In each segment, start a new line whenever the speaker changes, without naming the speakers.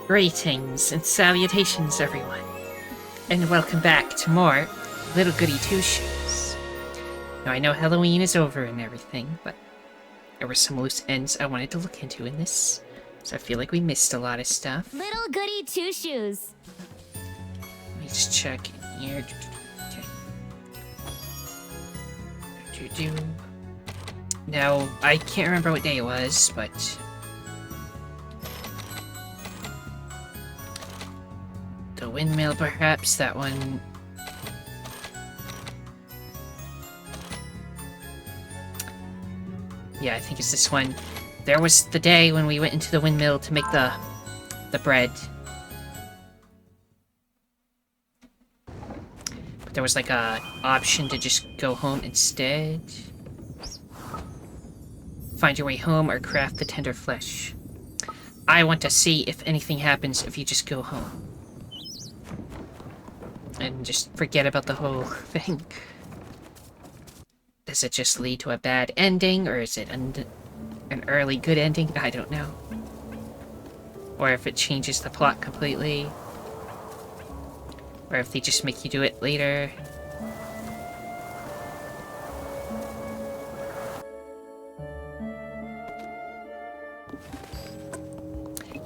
Greetings and salutations, everyone, and welcome back to more Little Goody Two-Shoes. Now, I know Halloween is over and everything, but there were some loose ends I wanted to look into in this, so I feel like we missed a lot of stuff.
Little Goody Two-Shoes.
Let me just check in here. Okay. Now, I can't remember what day it was, but the windmill, perhaps, that one. Yeah, I think it's this one. There was the day when we went into the windmill to make the bread. But there was like a option to just go home instead. Find your way home or craft the tender flesh. I want to see if anything happens if you just go home. And just forget about the whole thing. Does it just lead to a bad ending, or is it an early good ending? I don't know. Or if it changes the plot completely. Or if they just make you do it later.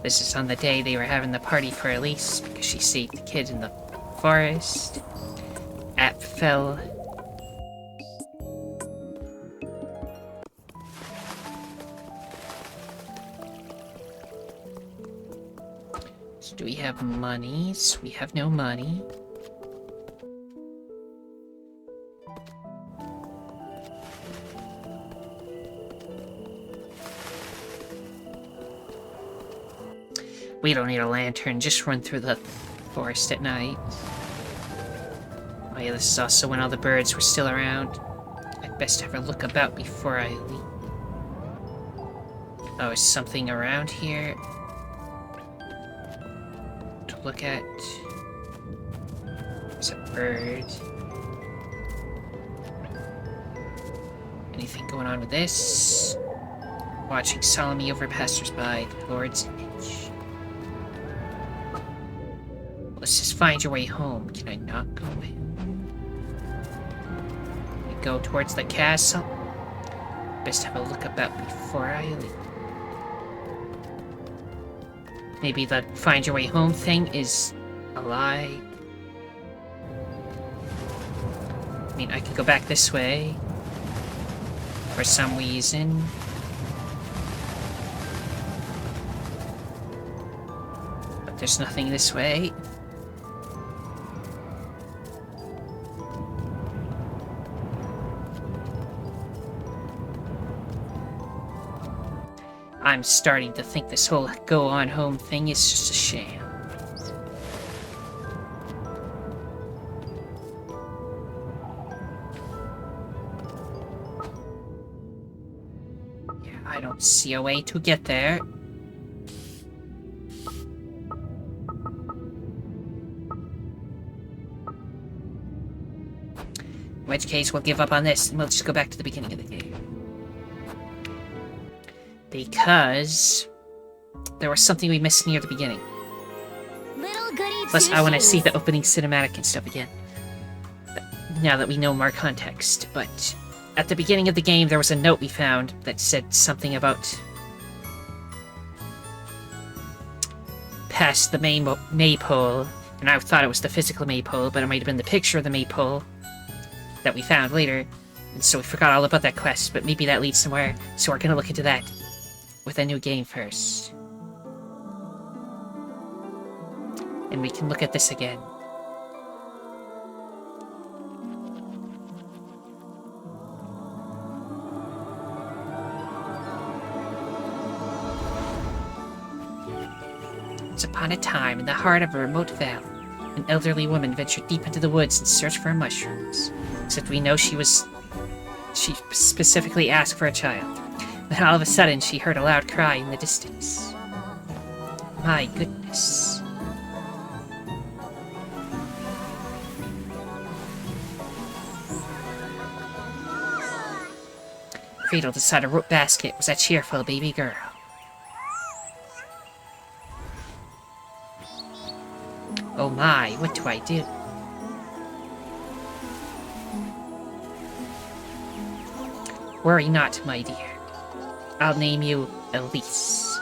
This is on the day they were having the party for Elise, because she saved the kid in the forest. App fell. So do we have monies? We have no money. We don't need a lantern, just run through the forest at night. Oh yeah, this is also when all the birds were still around. I'd best have a look about before I leave. Oh, is something around here to look at? There's a bird. Anything going on with this? Watching solemnly over passers-by, the Lord's image. Let's just find your way home. Can I not go in? We go towards the castle. Best have a look about before I leave. Maybe the find your way home thing is a lie. I mean, I could go back this way for some reason. But there's nothing this way. I'm starting to think this whole go-on home thing is just a sham. Yeah, I don't see a way to get there. In which case, we'll give up on this, and we'll just go back to the beginning of the game. Because there was something we missed near the beginning. Plus, I want to see the opening cinematic and stuff again. Now that we know more context. But at the beginning of the game, there was a note we found that said something about past the maypole. And I thought it was the physical maypole, but it might have been the picture of the maypole that we found later. And so we forgot all about that quest, but maybe that leads somewhere. So we're going to look into that with a new game first. And we can look at this again. Once upon a time, in the heart of a remote valley, an elderly woman ventured deep into the woods in search for mushrooms. Except we know she specifically asked for a child. Then all of a sudden, she heard a loud cry in the distance. My goodness. Cradled inside a rope basket was a cheerful baby girl. Oh my, what do I do? Worry not, my dear. I'll name you Elise.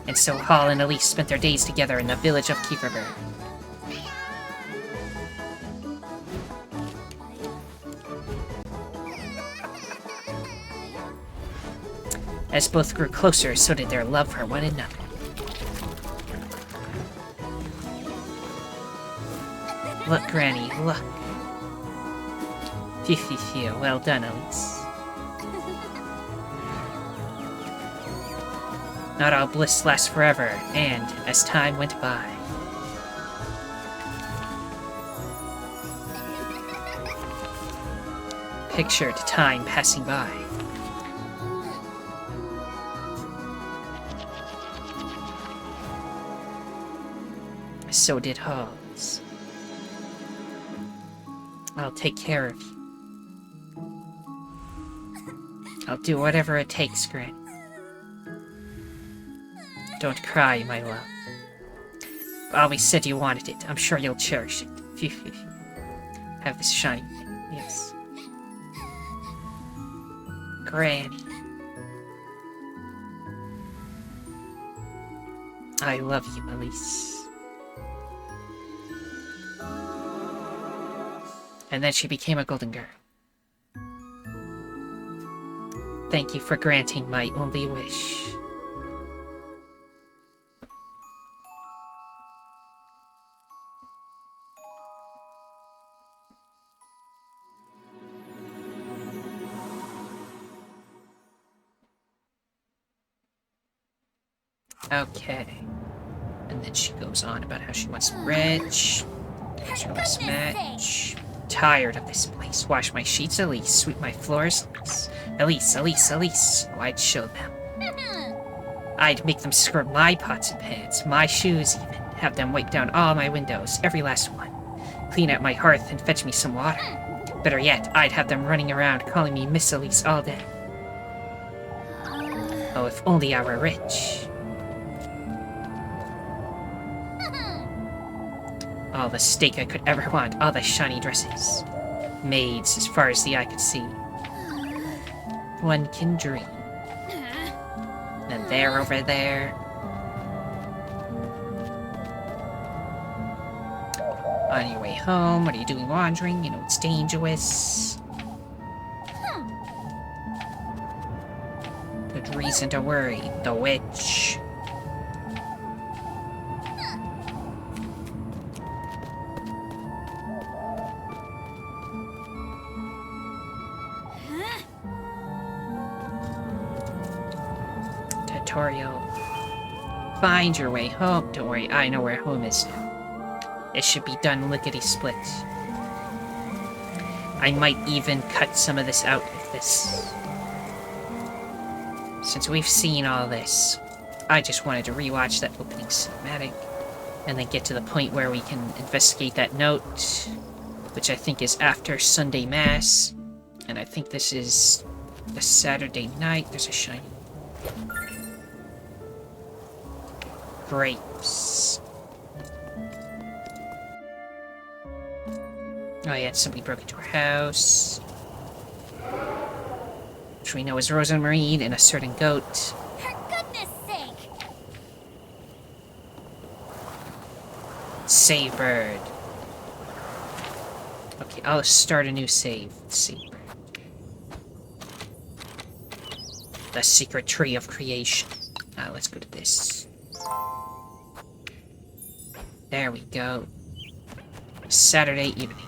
And so Hall and Elise spent their days together in the village of Kieferberg. As both grew closer, so did their love for one another. Look, Granny, look. Phew, well done, Elise. Not all bliss lasts forever, and as time went by... Pictured time passing by. So did Hall's. I'll take care of you. I'll do whatever it takes, Granny. Don't cry, my love. You always said you wanted it. I'm sure you'll cherish it. Phew. Have this shiny thing. Yes. Granny. I love you, Elise. And then she became a golden girl. Thank you for granting my only wish. Okay. And then she goes on about how she wants to be rich. She wants to match. Tired of this place. Wash my sheets, Elise. Sweep my floors, Elise. Elise. Oh, I'd show them. I'd make them scrub my pots and pans, my shoes even. Have them wipe down all my windows, every last one. Clean out my hearth and fetch me some water. Better yet, I'd have them running around calling me Miss Elise all day. Oh, if only I were rich. All the steak I could ever want, all the shiny dresses. Maids as far as the eye could see. One can dream. And they're over there. On your way home, what are you doing wandering? You know it's dangerous. Good reason to worry. The witch. Tutorial. Find your way home. Don't worry, I know where home is now. It should be done lickety-split. I might even cut some of this out of this. Since we've seen all this, I just wanted to rewatch that opening cinematic and then get to the point where we can investigate that note, which I think is after Sunday Mass. And I think this is the Saturday night. There's a shiny grapes. Oh yeah, somebody broke into our house. Which we know is Rosemarine and a certain goat.
For goodness sake!
Save bird. Okay, I'll start a new save. Save bird. The secret tree of creation. Let's go to this. There we go. Saturday evening.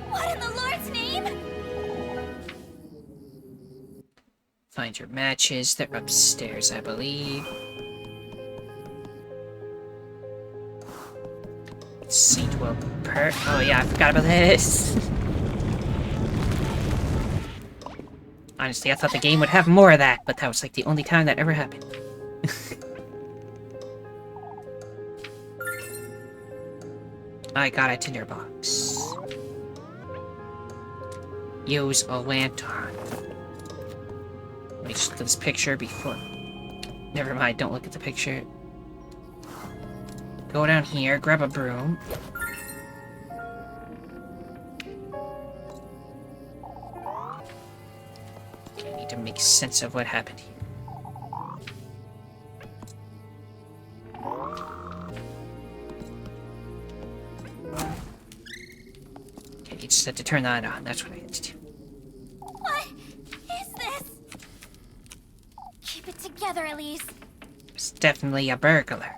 What in the Lord's name?
Find your matches. They're upstairs, I believe. Saint Will Per. Oh yeah, I forgot about this. Honestly, I thought the game would have more of that, but that was like the only time that ever happened. I got a tinderbox. Use a lantern. me just look at this picture before... Never mind, don't look at the picture. Go down here, grab a broom. Okay, I need to make sense of what happened here. Okay, you just had to turn that on, that's what I had to do.
What is this? Keep it together, Elise.
It's definitely a burglar.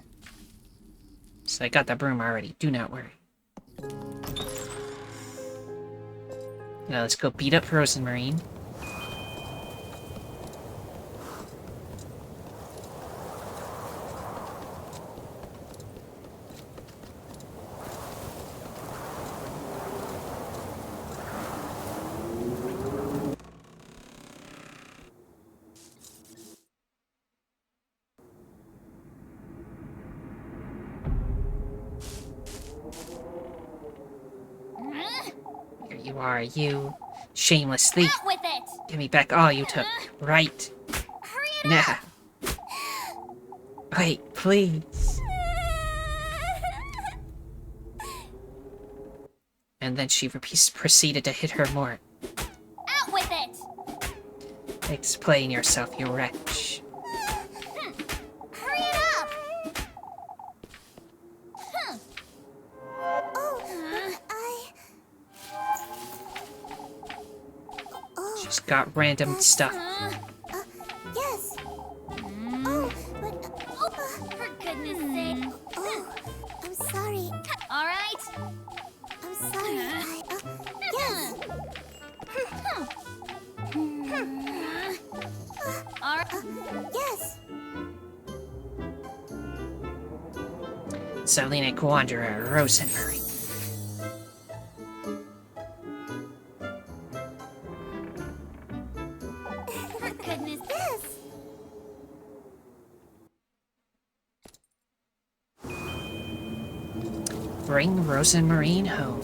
So I got the broom already, do not worry. Now let's go beat up Rosemarine. Here you are, you shameless thief.
Out with it!
Give me back all you took, right?
Hurry it
Nah.
up!
Wait, please. And then she proceeded to hit her more.
Out with it!
Explain yourself, you wretch.
Hurry it up!
She's got random stuff.
Yes. Oh, but for goodness sake. Oh, I'm sorry. All right. I'm sorry. Yes. All right. Yes.
Selenic Wanderer, Rosenberry.
For goodness. Yes.
Bring Rosemarine home.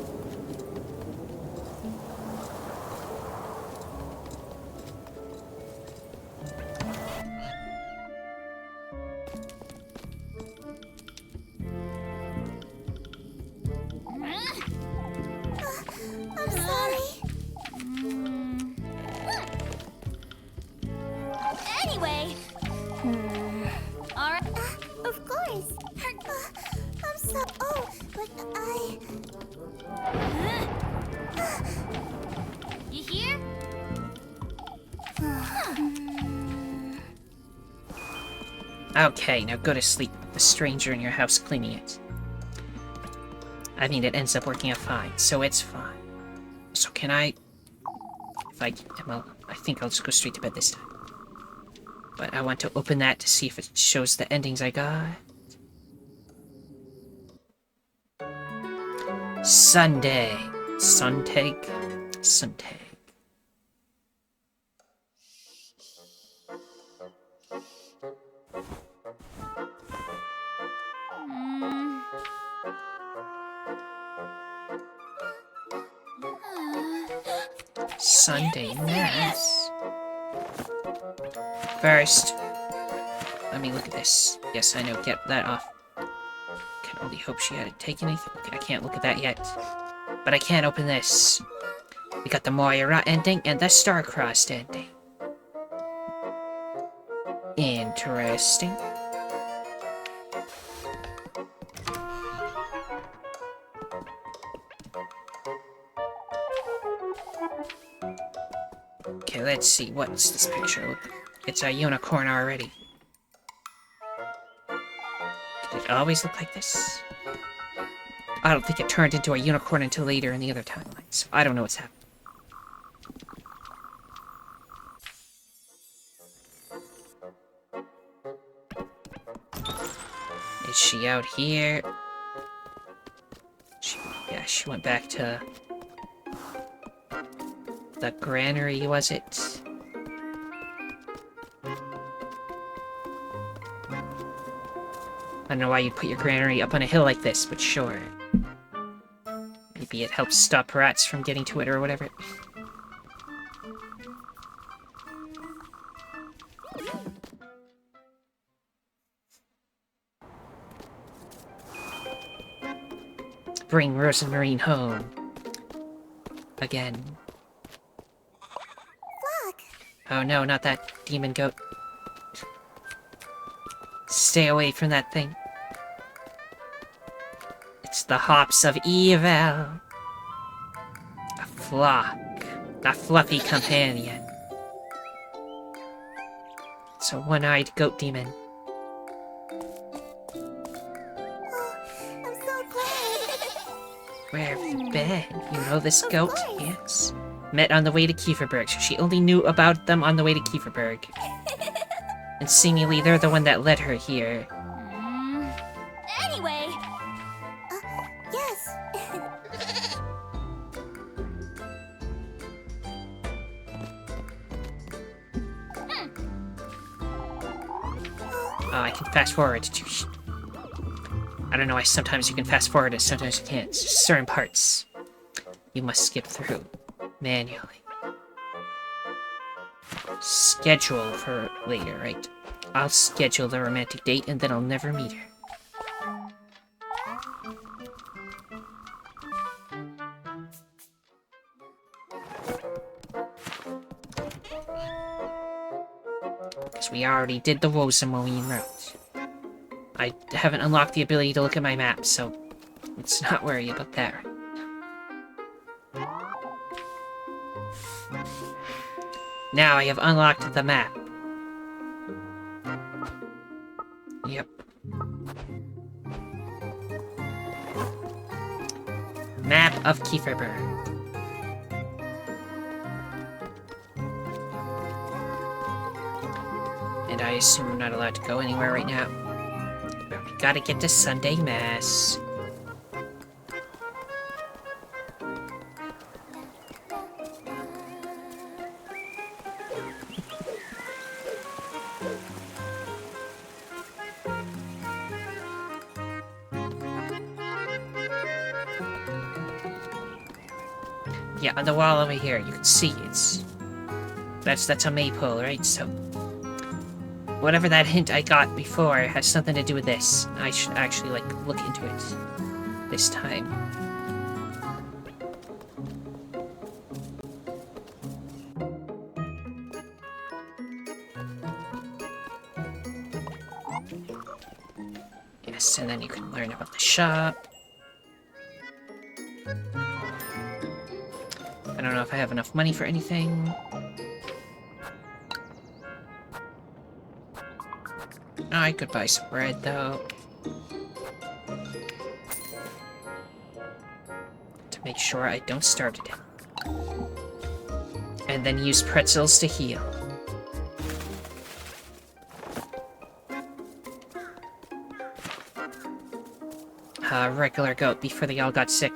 I'm sorry. Anyway. All right. Of course. I'm so. Oh, but I. You hear?
Okay, now go to sleep with the stranger in your house cleaning it. I mean, it ends up working out fine, so it's fine. So can I... Well, I think I'll just go straight to bed this time. But I want to open that to see if it shows the endings I got. Sunday. Suntag? Suntag. Sunday Mass. First, let me look at this. Yes, I know, get that off. Can only hope she hadn't taken anything. Okay, I can't look at that yet. But I can't open this. We got the Moira ending and the Star-Crossed ending. Interesting. Okay, let's see. What's this picture look like? It's a unicorn already. Did it always look like this? I don't think it turned into a unicorn until later in the other timeline, so I don't know what's happening. Is she out here? Yeah, she went back to the granary, was it? I don't know why you'd put your granary up on a hill like this, but sure. Maybe it helps stop rats from getting to it or whatever. bring Rosamarine home. Again.
Look.
Oh no, not that demon goat. Stay away from that thing. It's the hops of evil. A flock. A fluffy companion. It's a one-eyed goat demon.
Oh, I'm so glad.
Where have you been? You know this
Of
goat?
course.
Yes. Met on the way to Kieferberg, so she only knew about them on the way to Kieferberg. And seemingly they're the one that led her here.
Anyway. Yes.
Oh, I can fast forward. I don't know why sometimes you can fast forward and sometimes you can't. It's just certain parts you must skip through manually. Schedule for later, right? I'll schedule the romantic date and then I'll never meet her. Because we already did the Rosamarine route. I haven't unlocked the ability to look at my map, so let's not worry about that. Now I have unlocked the map. Yep. Map of Kieferberg. And I assume I'm not allowed to go anywhere right now. But we gotta get to Sunday Mass. Yeah, on the wall over here, you can see it's... That's a maypole, right? So... Whatever that hint I got before has something to do with this. I should actually, like, look into it this time. Yes, and then you can learn about the shop. I don't know if I have enough money for anything. Oh, I could buy some bread, though. To make sure I don't starve to death. And then use pretzels to heal. Regular goat before they all got sick.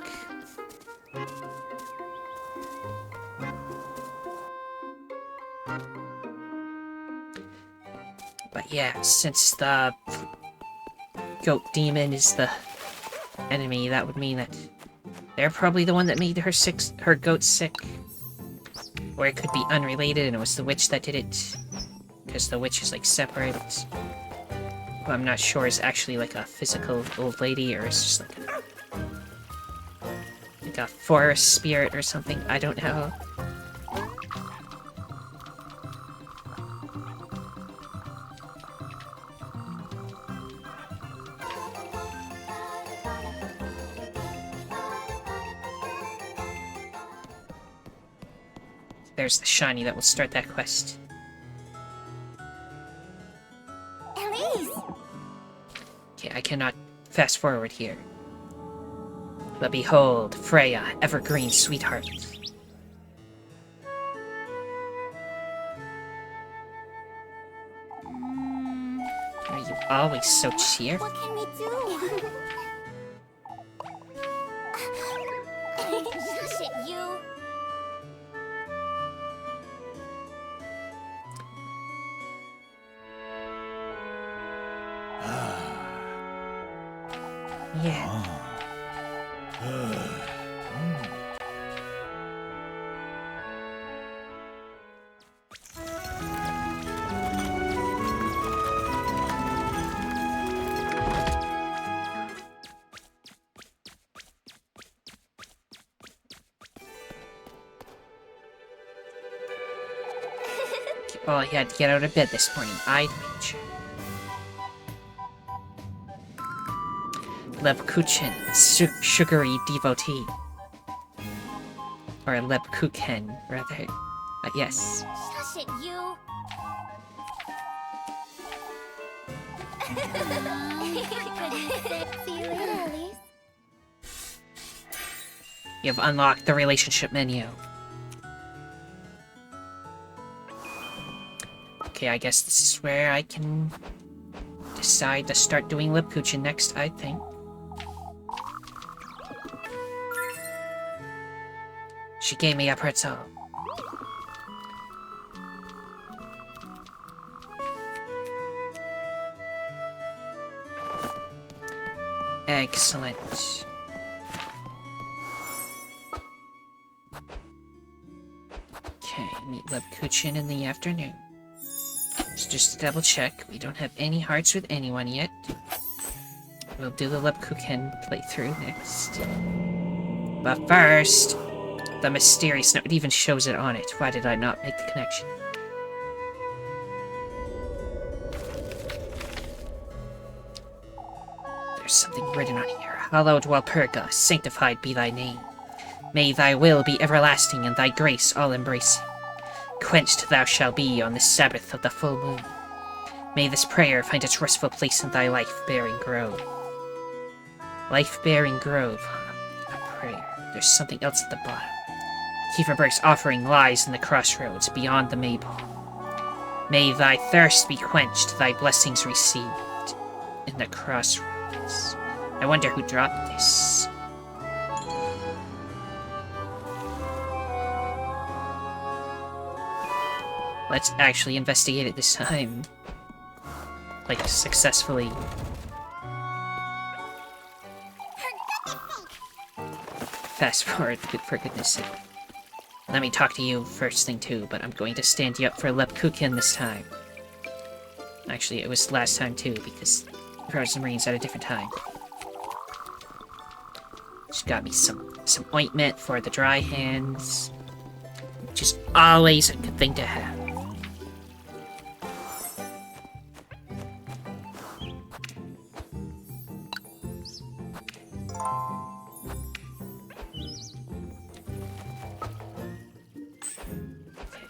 But yeah, since the goat demon is the enemy, that would mean that they're probably the one that made her goat sick. Or it could be unrelated and it was the witch that did it. Because the witch is like separate. Who I'm not sure is actually like a physical old lady or is just like a forest spirit or something. I don't know. There's the shiny that will start that quest.
Elise!
Okay, I cannot fast forward here. But behold, Freya, evergreen sweetheart. Are you always so cheerful?
What can we do? Shush it, you.
Yeah. all he had to get out of bed this morning, I'd wager. Lebkuchen, sugary devotee. Or Lebkuchen, rather. Yes.
Shush it, you. See you later, Elise.
You've unlocked the relationship menu. Okay, I guess this is where I can decide to start doing Lebkuchen next, I think. She gave me a pretzel. Excellent. Okay, meet Lebkuchen in the afternoon. So just to double check, we don't have any hearts with anyone yet. We'll do the Lebkuchen playthrough next. But first, the mysterious note. It even shows it on it. Why did I not make the connection? There's something written on here. Hallowed Walpurga, sanctified be thy name. May thy will be everlasting and thy grace all-embracing. Quenched thou shalt be on the Sabbath of the full moon. May this prayer find its restful place in thy life-bearing grove. Life-bearing grove, huh? A prayer. There's something else at the bottom. Kieferberg's offering lies in the crossroads beyond the maypole. May thy thirst be quenched, thy blessings received in the crossroads. I wonder who dropped this. Let's actually investigate it this time. Like, successfully. Fast forward, for goodness sake. Let me talk to you first thing too, but I'm going to stand you up for Lebkuchen this time. Actually, it was last time too, because Frozen Marine's at a different time. She got me some ointment for the dry hands, which is always a good thing to have.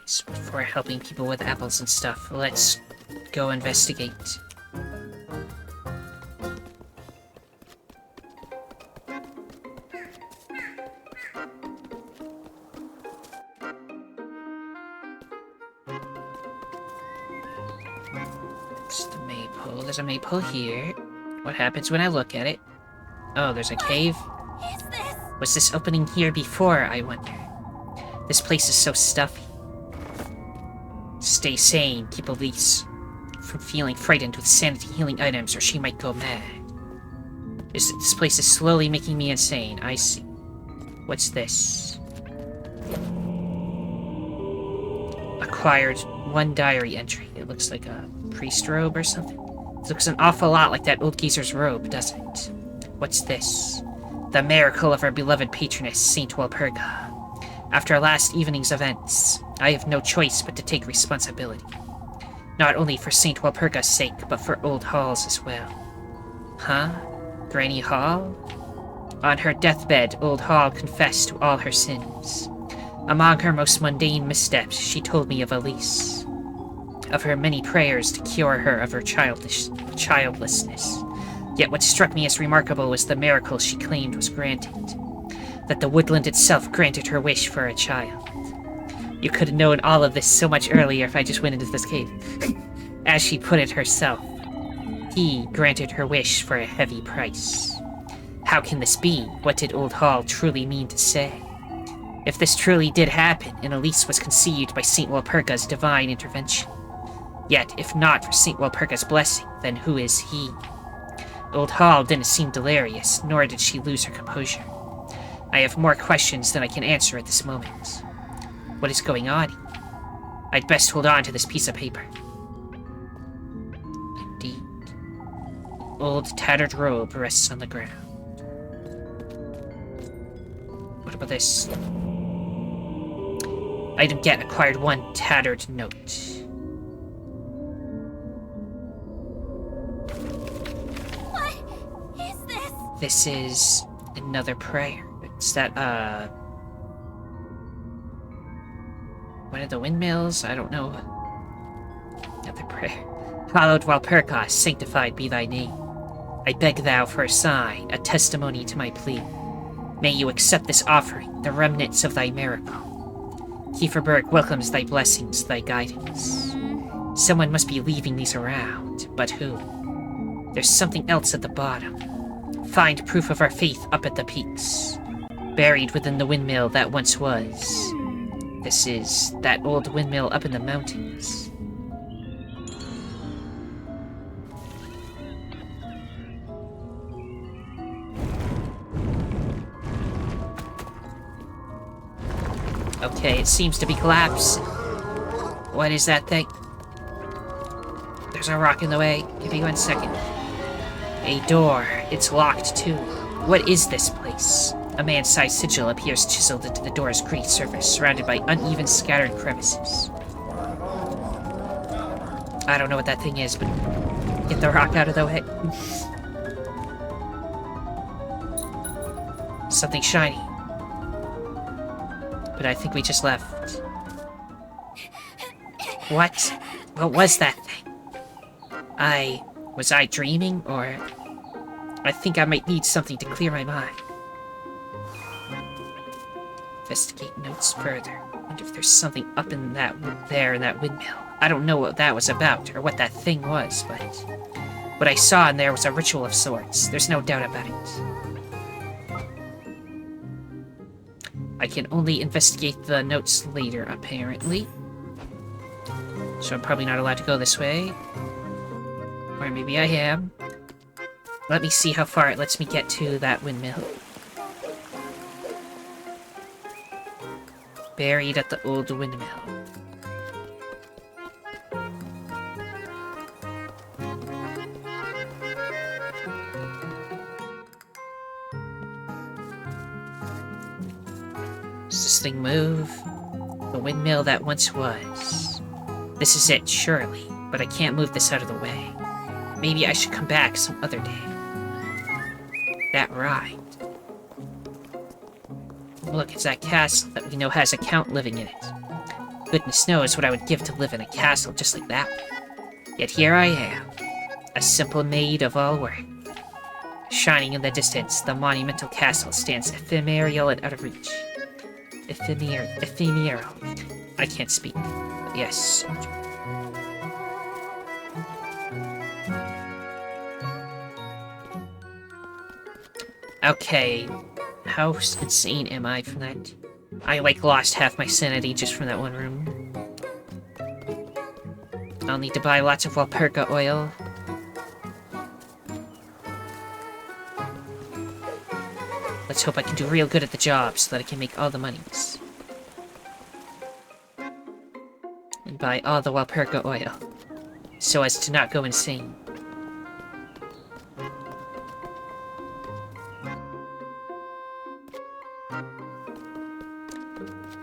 So before helping people with apples and stuff, let's go investigate. It's the maypole. There's a maypole here. What happens when I look at it? Oh, there's a cave.
Is this?
Was this opening here before, I wonder? This place is so stuffy. Stay sane, keep Elise from feeling frightened with sanity-healing items, or she might go mad. This place is slowly making me insane, I see. What's this? Acquired one diary entry. It looks like a priest robe or something. It looks an awful lot like that old geezer's robe, doesn't it? What's this? The miracle of our beloved patroness, Saint Walpurga. After last evening's events, I have no choice but to take responsibility. Not only for Saint Walpurga's sake, but for Old Hall's as well. Huh? Granny Hall? On her deathbed, Old Hall confessed to all her sins. Among her most mundane missteps, she told me of Elise. Of her many prayers to cure her of her childlessness. Yet what struck me as remarkable was the miracle she claimed was granted. That the woodland itself granted her wish for a child. You could have known all of this so much earlier if I just went into this cave. As she put it herself, he granted her wish for a heavy price. How can this be? What did Old Hall truly mean to say? If this truly did happen, and Elise was conceived by Saint Walpurga's divine intervention. Yet, if not for Saint Walpurga's blessing, then who is he? Old Hall didn't seem delirious, nor did she lose her composure. I have more questions than I can answer at this moment. What is going on? I'd best hold on to this piece of paper. Indeed. Old tattered robe rests on the ground. What about this? Item get acquired one tattered note. This is another prayer. It's that, one of the windmills? I don't know. Another prayer. Hallowed Walpurgis, sanctified be thy name. I beg thou for a sign, a testimony to my plea. May you accept this offering, the remnants of thy miracle. Kieferberg welcomes thy blessings, thy guidance. Someone must be leaving these around, but who? There's something else at the bottom. Find proof of our faith up at the peaks. Buried within the windmill that once was. This is that old windmill up in the mountains. Okay, it seems to be collapsing. What is that thing? There's a rock in the way. Give me 1 second. A door. It's locked, too. What is this place? A man-sized sigil appears chiseled into the door's gritty surface, surrounded by uneven, scattered crevices. I don't know what that thing is, but get the rock out of the way. Something shiny. But I think we just left. What? What was that thing? Was I dreaming, or... I think I might need something to clear my mind. Investigate notes further. Wonder if there's something up in that windmill. I don't know what that was about, or what that thing was, but... what I saw in there was a ritual of sorts. There's no doubt about it. I can only investigate the notes later, apparently. So I'm probably not allowed to go this way. Or maybe I am. Let me see how far it lets me get to that windmill. Buried at the old windmill. Does this thing move? The windmill that once was. This is it, surely. But I can't move this out of the way. Maybe I should come back some other day. That ride. Look, it's that castle that we know has a count living in it. Goodness knows what I would give to live in a castle just like that one. Yet here I am, a simple maid of all work. Shining in the distance, the monumental castle stands ephemeral and out of reach. Ephemeral. I can't speak. But yes. Okay, how insane am I from that? I, lost half my sanity just from that one room. I'll need to buy lots of Walpurga oil. Let's hope I can do real good at the job so that I can make all the monies. And buy all the Walpurga oil, so as to not go insane.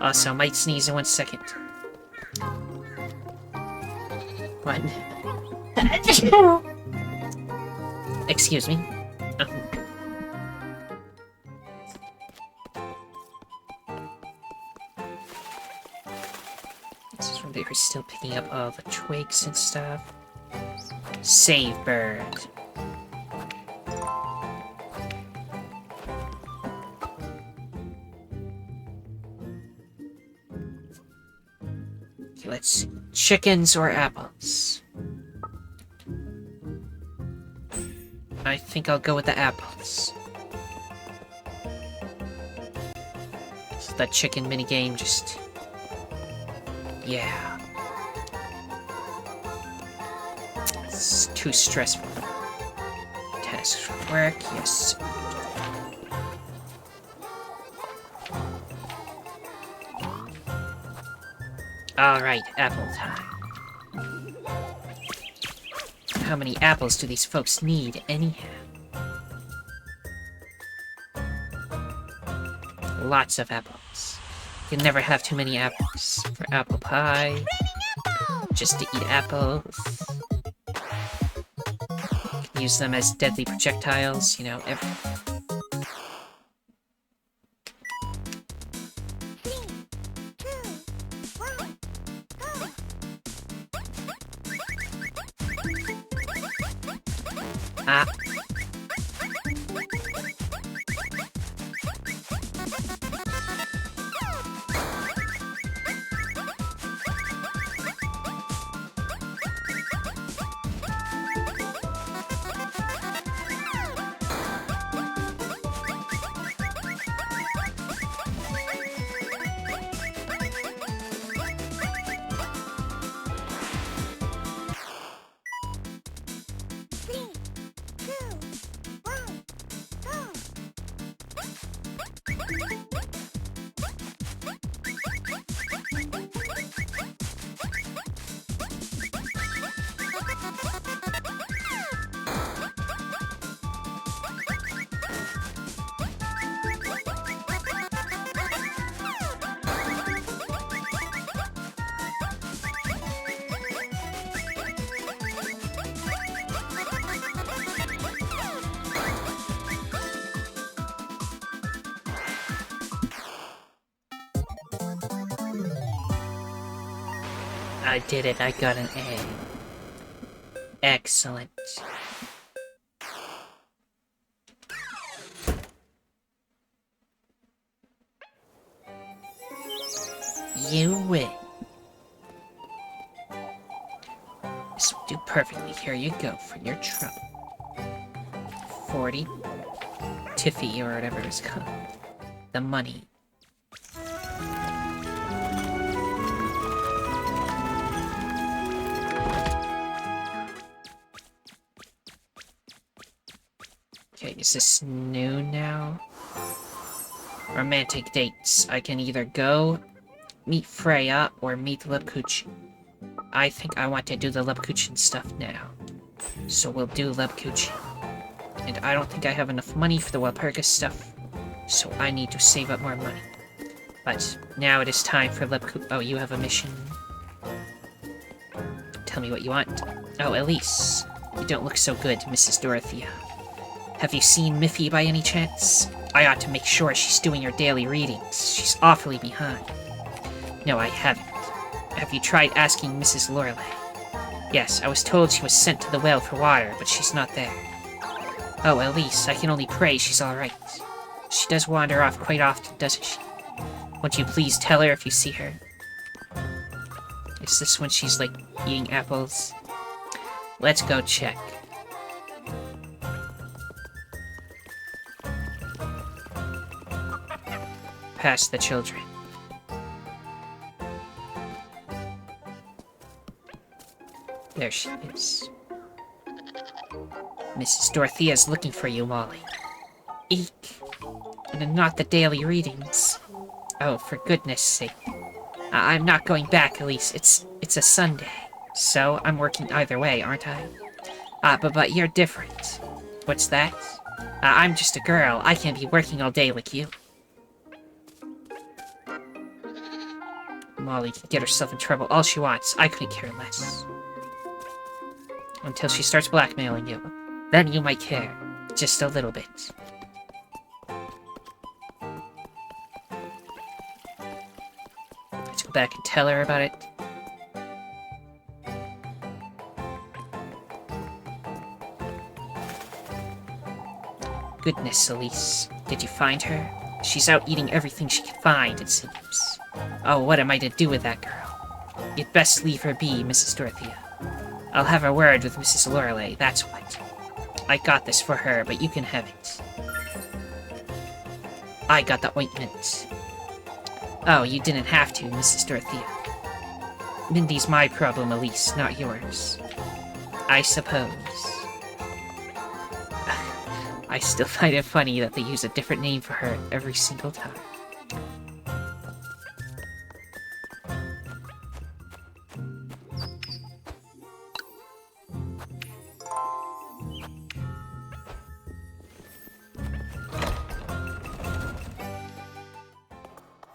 Also, might sneeze in 1 second. What? Excuse me. This is when they were still picking up all the twigs and stuff. Save bird. Let's see. Chickens or apples? I think I'll go with the apples. So that chicken minigame just... yeah. It's too stressful. Tasks for work, yes. Alright, apple time. How many apples do these folks need, anyhow? Lots of apples. You can never have too many apples. For apple pie. Just to eat apples. You can Use them as deadly projectiles, you know, every... Ah. I did it, I got an A. Excellent. You win. This will do perfectly. Here you go for your trouble. 40 Tiffy, or whatever it's called. The money. Okay, is this new now? Romantic dates. I can either go meet Freya or meet Lebkuchen. I think I want to do the Lebkuchen stuff now. So we'll do Lebkuchen. And I don't think I have enough money for the Walpurgis stuff, so I need to save up more money. But now it is time for Lebkuchen. Oh, you have a mission. Tell me what you want. Oh, Elise. You don't look so good, Mrs. Dorothea. Have you seen Miffy by any chance? I ought to make sure she's doing her daily readings. She's awfully behind. No, I haven't. Have you tried asking Mrs. Lorelei? Yes, I was told she was sent to the well for water, but she's not there. Oh, Elise, I can only pray she's alright. She does wander off quite often, doesn't she? Won't you please tell her if you see her? Is this when she's, like, eating apples? Let's go check. Past the children. There she is. Mrs. Dorothea's looking for you, Molly. Eek. And not the daily readings. Oh, for goodness sake. I'm not going back, Elise. It's a Sunday. So, I'm working either way, aren't I? But you're different. What's that? I'm just a girl. I can't be working all day like you. Molly can get herself in trouble all she wants. I couldn't care less. Until she starts blackmailing you. Then you might care. Just a little bit. Let's go back and tell her about it. Goodness, Elise. Did you find her? She's out eating everything she can find, it seems. Oh, what am I to do with that girl? You'd best leave her be, Mrs. Dorothea. I'll have a word with Mrs. Lorelei, that's what. I got this for her, but you can have it. I got the ointment. Oh, you didn't have to, Mrs. Dorothea. Mindy's my problem, Elise, not yours. I suppose. I still find it funny that they use a different name for her every single time.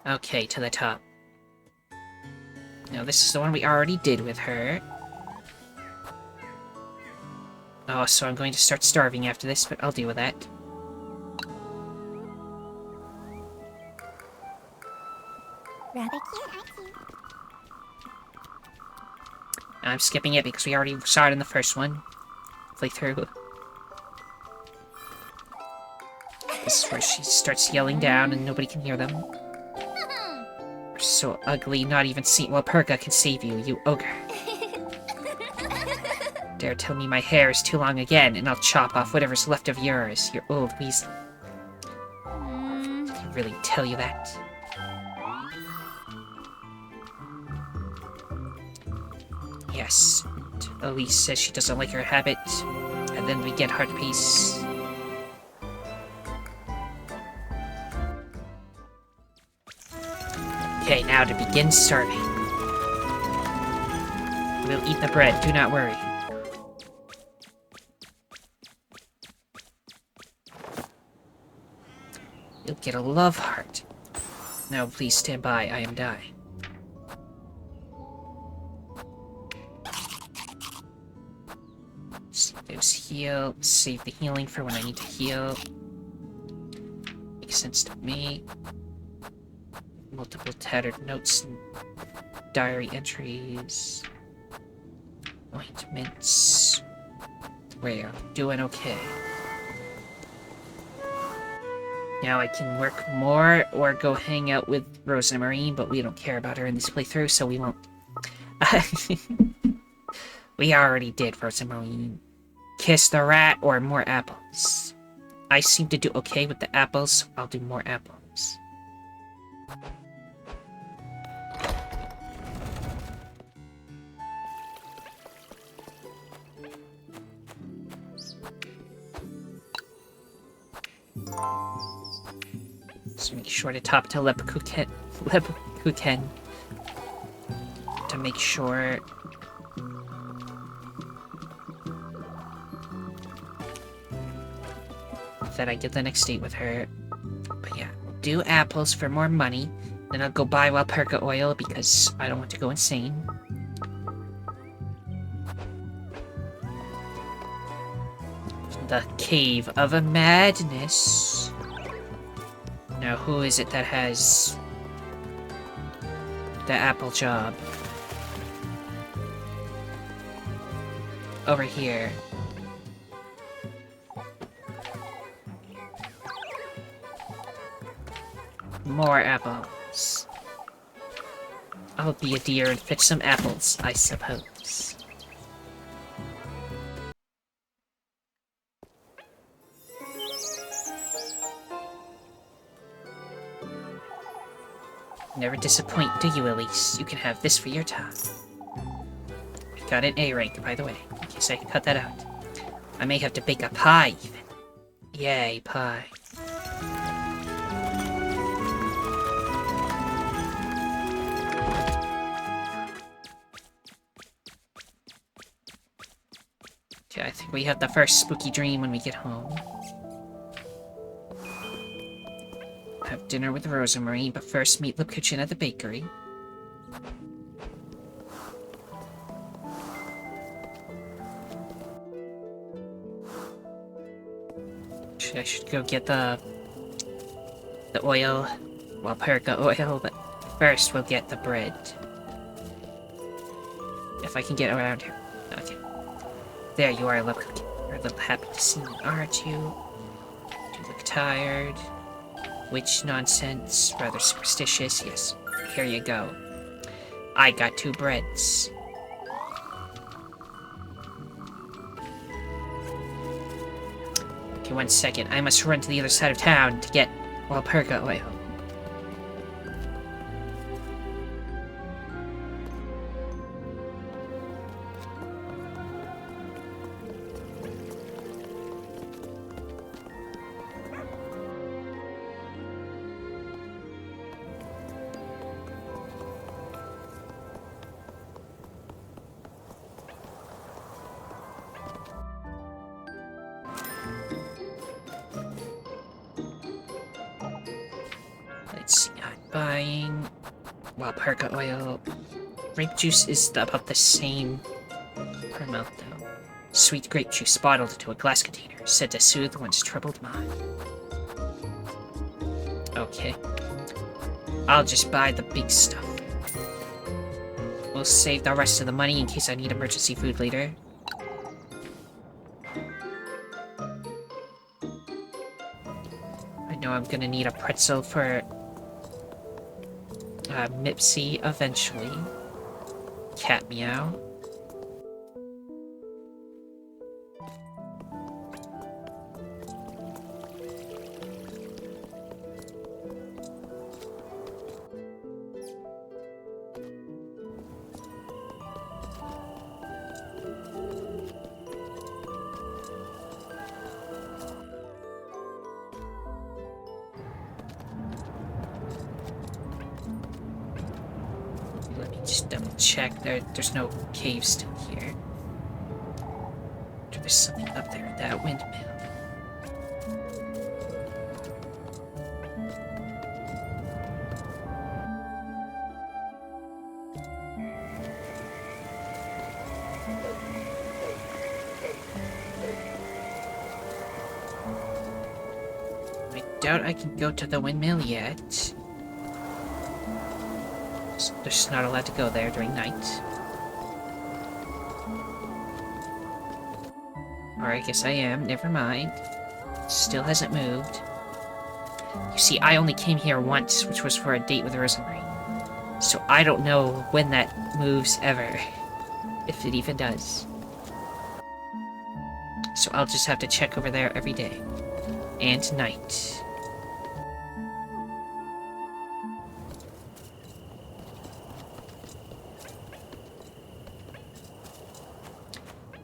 Okay, to the top. Now, this is the one we already did with her. Oh, so I'm going to start starving after this, but I'll deal with that.
Rather cute, aren't you?
I'm skipping it because we already saw it in the first one. Playthrough. This is where she starts yelling down and nobody can hear them. You're so ugly, not even Saint Walpurga can save you, you ogre. Dare tell me my hair is too long again, and I'll chop off whatever's left of yours, you old weasel. Did I really tell you that? Yes. Elise says she doesn't like her habit, and then we get hard peace. Okay, now to begin starving. We'll eat the bread, do not worry. You'll get a love heart. Now please stand by, I am dying. Those heal, save the healing for when I need to heal. Makes sense to me. Multiple tattered notes and diary entries. Ointments. We're doing okay. Now I can work more or go hang out with Rosa Marine, but we don't care about her in this playthrough, so we won't. We already did Rosa Marine. Kiss the rat or more apples. I seem to do okay with the apples, so I'll do more apples. So make sure to top to Leprechaun to make sure that I get the next date with her. But yeah, do apples for more money. Then I'll go buy Walpurga oil because I don't want to go insane. The Cave of a Madness. Now, who is it that has the apple job? Over here. More apples. I'll be a deer and fetch some apples, I suppose. Never disappoint, do you, Elise? You can have this for your time. I got an A rank, by the way, in case I can cut that out. I may have to bake a pie, even. Yay, pie. Okay, I think we have the first spooky dream when we get home. Have dinner with Rosa Marie, but first meet Lipkitchen at the bakery. I should go get the oil, Walpurga oil, but first we'll get the bread. If I can get around here. Okay. There you are, Lipkitchen. You're a little happy to see me, aren't you? You look tired. Witch nonsense, rather superstitious. Yes, here you go. I got 2 breads. Okay, 1 second. I must run to the other side of town to get Walpurga oil. Let's see, I'm buying Walpurga oil. Grape juice is about the same per amount, though. Sweet grape juice bottled into a glass container, said to soothe one's troubled mind. Okay. I'll just buy the big stuff. We'll save the rest of the money in case I need emergency food later. I know I'm gonna need a pretzel for Mipsy eventually. Cat meow. Let me just double check. There's no cave still here. There's something up there at that windmill. I doubt I can go to the windmill yet. They're just not allowed to go there during night. Or I guess I am, never mind. Still hasn't moved. You see, I only came here once, which was for a date with Rosemary. So I don't know when that moves ever. If it even does. So I'll just have to check over there every day. And night.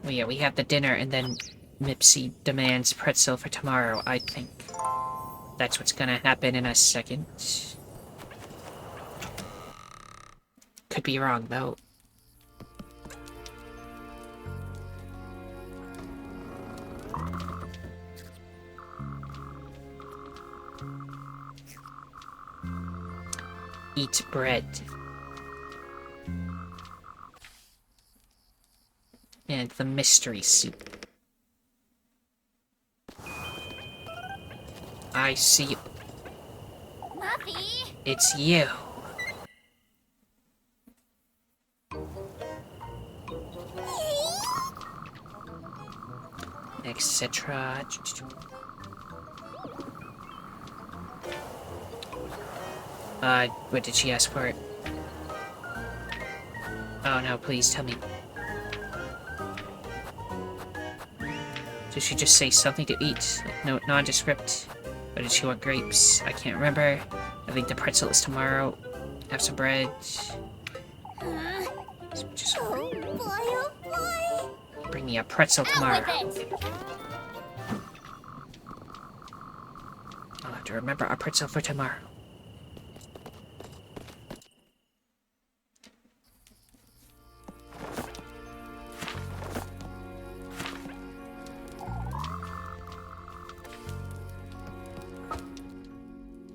Well, yeah, we have the dinner, and then Mipsy demands pretzel for tomorrow, I think. That's what's gonna happen in a second. Could be wrong, though. Eat bread. And the mystery soup. I see.
Muffy!
It's you. Etc. What did she ask for it? Oh no, please tell me. Did she just say something to eat? Like, no, nondescript? Or did she want grapes? I can't remember. I think the pretzel is tomorrow. Have some bread. Just
Oh boy, oh boy!
bring me a pretzel tomorrow. I'll have to remember our pretzel for tomorrow.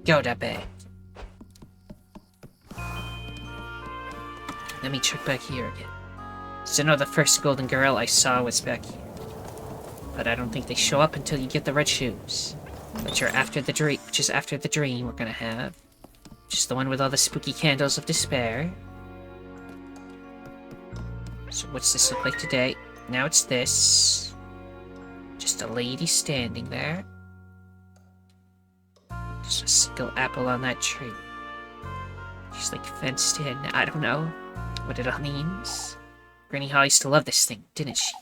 Go to bed. Let me check back here again. So no, the first golden girl I saw was back here. But I don't think they show up until you get the red shoes. Which are after the dream, which is after the dream we're gonna have. Just the one with all the spooky candles of despair. So what's this look like today? Now it's this. Just a lady standing there. Just a single apple on that tree. She's like fenced in. I don't know what it all means. Granny Holly used to love this thing, didn't she?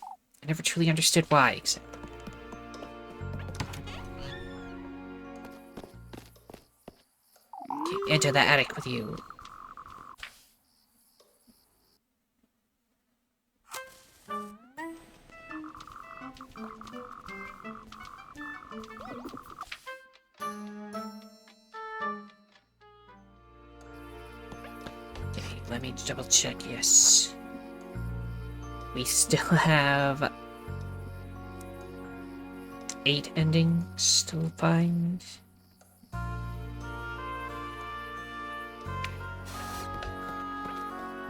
I never truly understood why, except... Okay, enter the attic with you. Let me double check, yes. We still have 8 endings to find.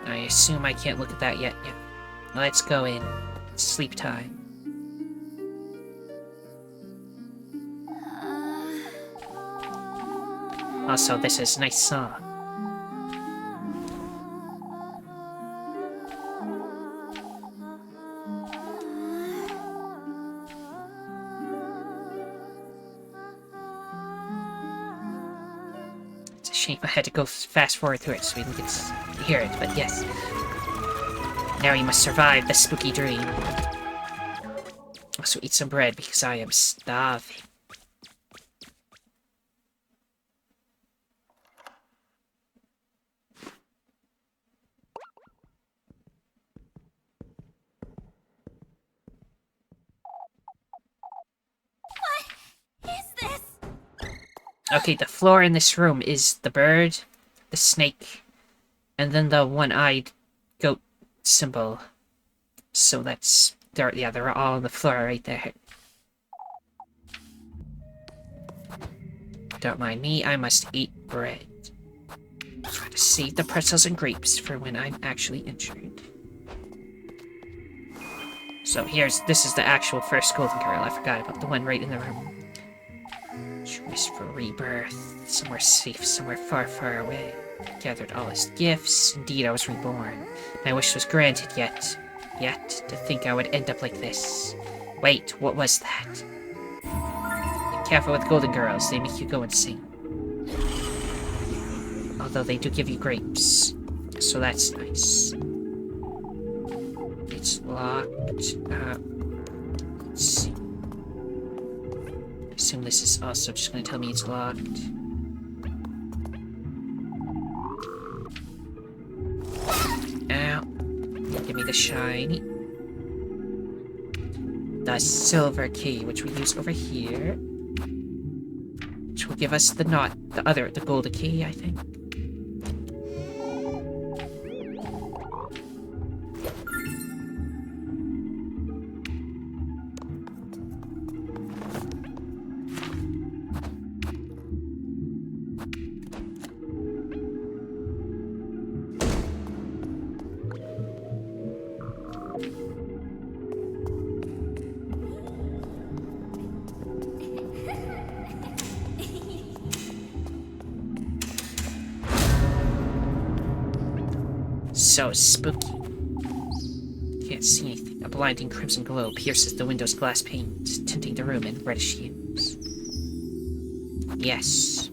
I assume I can't look at that yet. Yeah. Let's go in. It's sleep time. Also, this is a nice song. It's a shame I had to go fast forward through it so we can get to hear it, but yes. Now you must survive the spooky dream. Also eat some bread because I am starving. Okay, the floor in this room is the bird, the snake, and then the one-eyed goat symbol. So that's... they're all on the floor right there. Don't mind me, I must eat bread. Try to save the pretzels and grapes for when I'm actually injured. So this is the actual first golden girl. I forgot about the one right in the room. Choice for rebirth. Somewhere safe, somewhere far, far away. Gathered all his gifts. Indeed, I was reborn. My wish was granted, yet to think I would end up like this. Wait, what was that? Be careful with golden girls, they make you go insane. Although they do give you grapes, so that's nice. It's locked. Let's see. I assume this is also just going to tell me it's locked. Ow. Give me the shiny. The silver key, which we use over here. Which will give us the golden key, I think. So spooky. Can't see anything. A blinding crimson glow pierces the window's glass panes, tinting the room in reddish hues. Yes.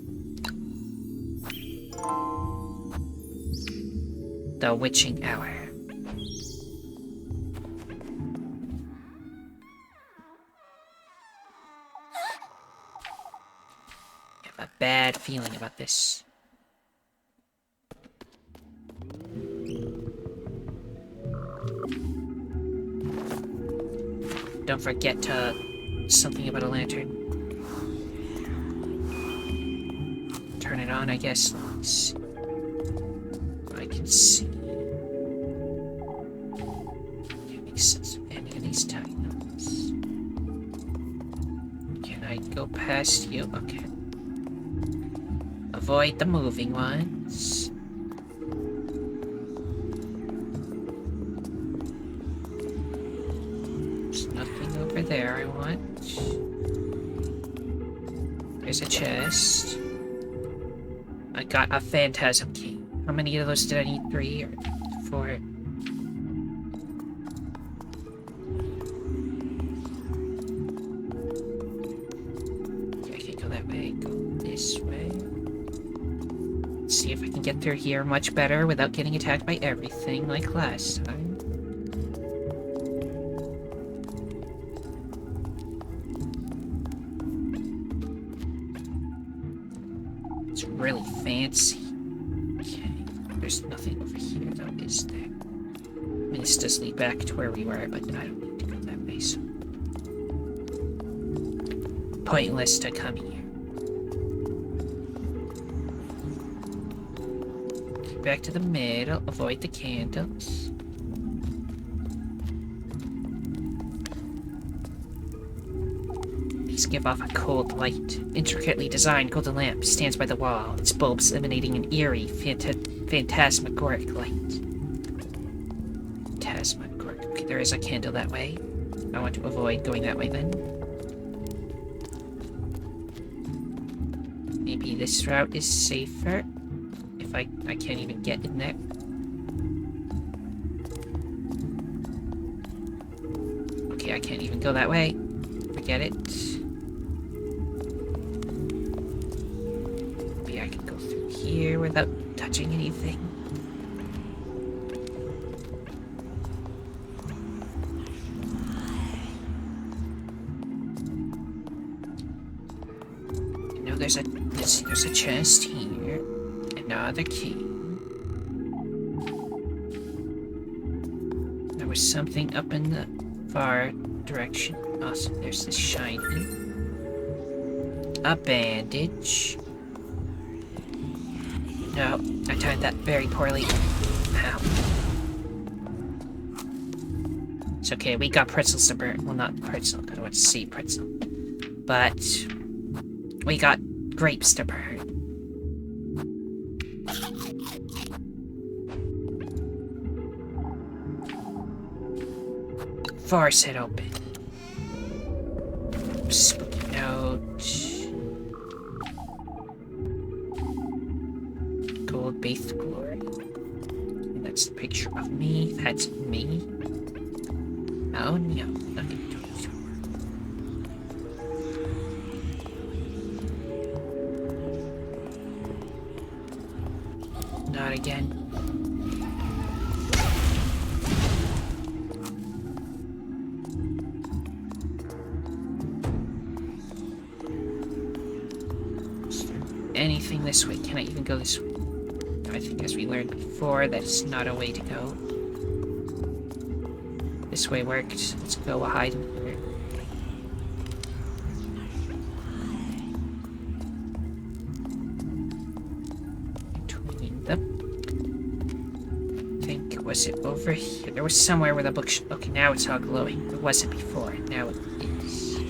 The witching hour. I have a bad feeling about this. Don't forget something about a lantern. Turn it on, I guess. Let's see. I can see. Can't make sense of any of these titles. Can I go past you? Okay. Avoid the moving ones. There, I want. There's a chest. I got a phantasm key. How many of those did I need? 3 or 4? Okay, I can go that way. Go this way. Let's see if I can get through here much better without getting attacked by everything like last time. Really fancy. Okay, there's nothing over here though, is there? I mean, this does lead back to where we were, but I don't need to go that way, so... pointless to come here. Get back to the middle, avoid the candles. Give off a cold light. Intricately designed golden lamp stands by the wall, its bulbs emanating an eerie, phantasmagoric light. Phantasmagoric. Okay, there is a candle that way. I want to avoid going that way then. maybe this route is safer. If I can't even get in there. Okay, I can't even go that way. Forget it. Maybe I can go through here without touching anything. You know, there's a chest here. Another key. There was something up in the far direction. Awesome, there's this shiny. A bandage. No, I timed that very poorly. Ow. It's okay, we got pretzels to burn. Well, not pretzel, because I want to see pretzel. But we got grapes to burn. Force it open. Spooky note. Gold-bathed glory. And that's the picture of me. That's me. Oh no. Okay. Not again. Anything this way? Can I even go this way? I think, as we learned before, that's not a way to go. This way worked. Let's go hide here. Between them. I think, was it over here? There was somewhere where the book okay, now it's all glowing. It wasn't before. Now it is.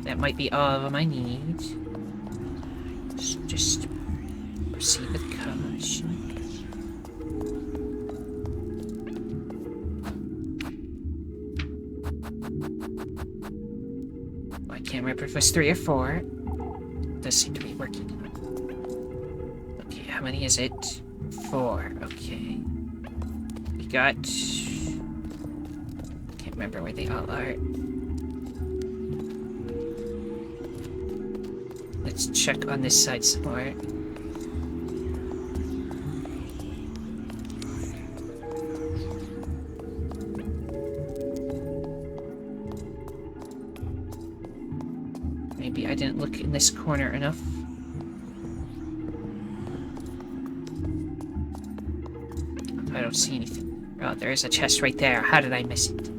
That might be all of them I need. Just proceed with caution. I can't remember if it was 3 or 4. It does seem to be working. Okay, how many is it? 4. Okay. We got... Can't remember where they all are. Let's check on this side some more. Maybe I didn't look in this corner enough. I don't see anything. Oh, there is a chest right there. How did I miss it?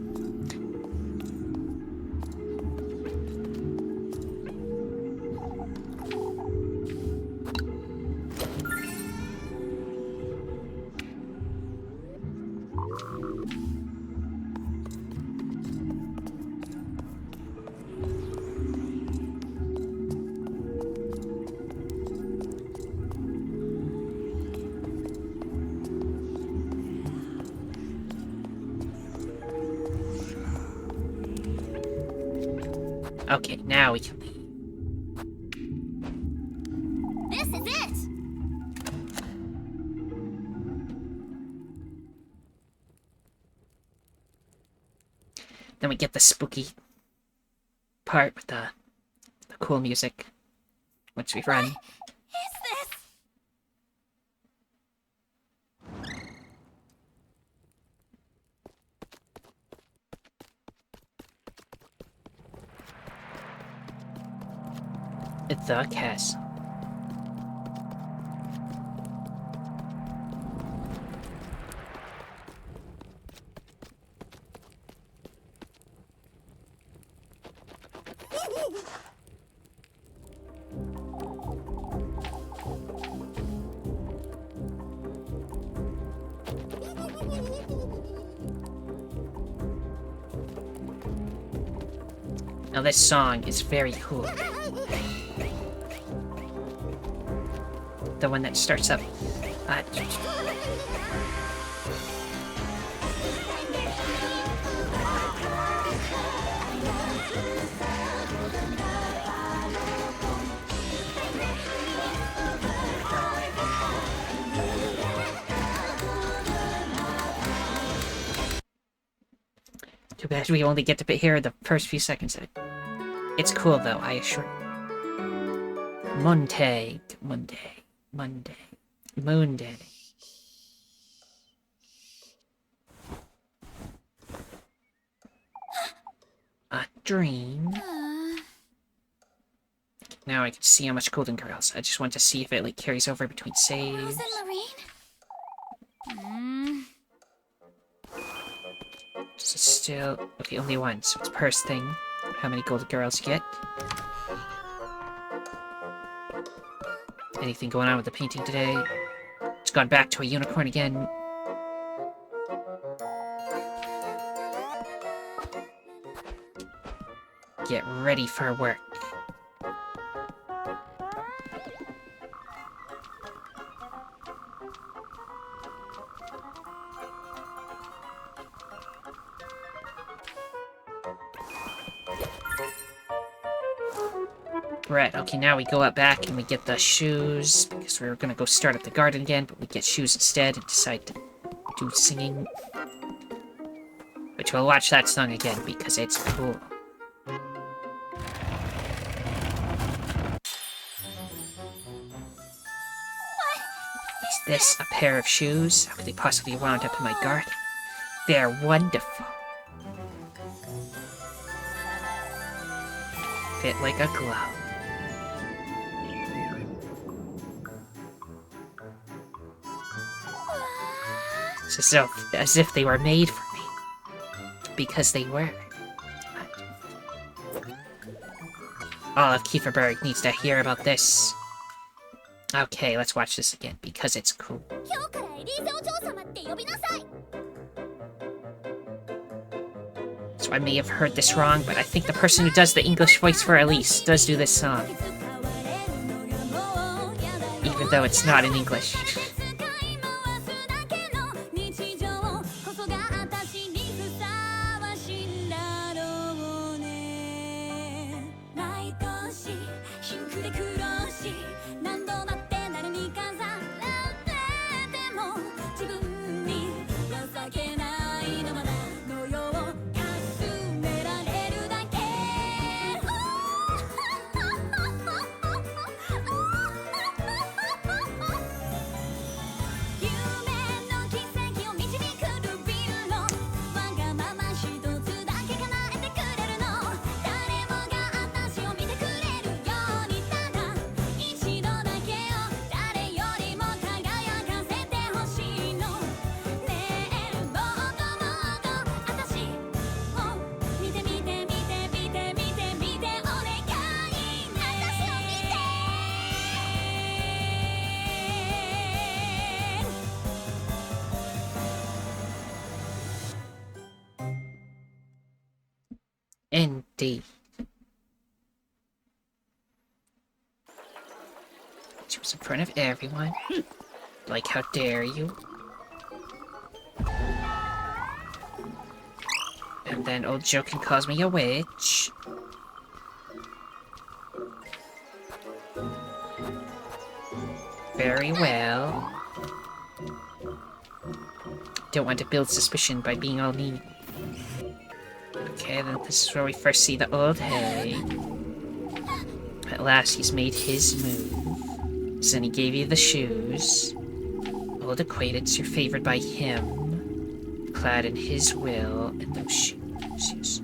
Okay, now we can leave.
This is it!
Then we get the spooky part with the cool music. Once we run.
What is this?
The castle. Now this song is very cool. The one that starts up. Too bad we only get to hear the first few seconds of it. It's cool though, I assure you. Monday. A dream. Now I can see how much Golden Girls. I just want to see if it like carries over between saves.
Rose and Marine?
This is still okay, only one, so it's purse thing. How many Golden Girls you get? Anything going on with the painting today? It's gone back to a unicorn again. Get ready for work. Right, okay, now we go out back and we get the shoes, because we were gonna go start at the garden again, but we get shoes instead and decide to do singing. Which we'll watch that song again, because it's cool. Is this a pair of shoes? How could they possibly wound up in my garden? They're wonderful. Fit like a glove. It's as if they were made for me. Because they were. All of Kieferberg needs to hear about this. Okay, let's watch this again, because it's cool. So I may have heard this wrong, but I think the person who does the English voice for Elise does do this song. Even though it's not in English. Indeed. She was in front of everyone. Like, how dare you? And then old Jokin calls me a witch. Very well. Don't want to build suspicion by being all mean. Okay, then this is where we first see the old Hay. At last, he's made his move. So then he gave you the shoes. Old acquaintance, you're favored by him. Clad in his will and those shoes. Yes.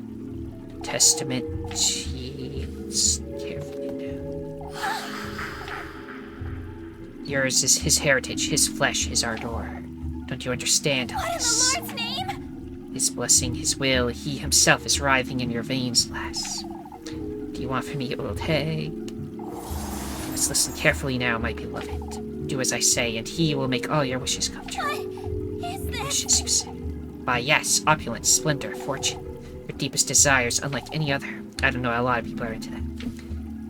Testament, listen carefully now. Yours is his heritage, his flesh, his ardor. Don't you understand, Elise?
What in the Lord's name?
His blessing, his will, he himself is writhing in your veins, lass. Do you want from me, old hag? Let's listen carefully now, my beloved. Do as I say, and he will make all your wishes come true.
What is this?
Wishes, you say? Why, yes, opulence, splendor, fortune. Your deepest desires, unlike any other. I don't know, a lot of people are into that.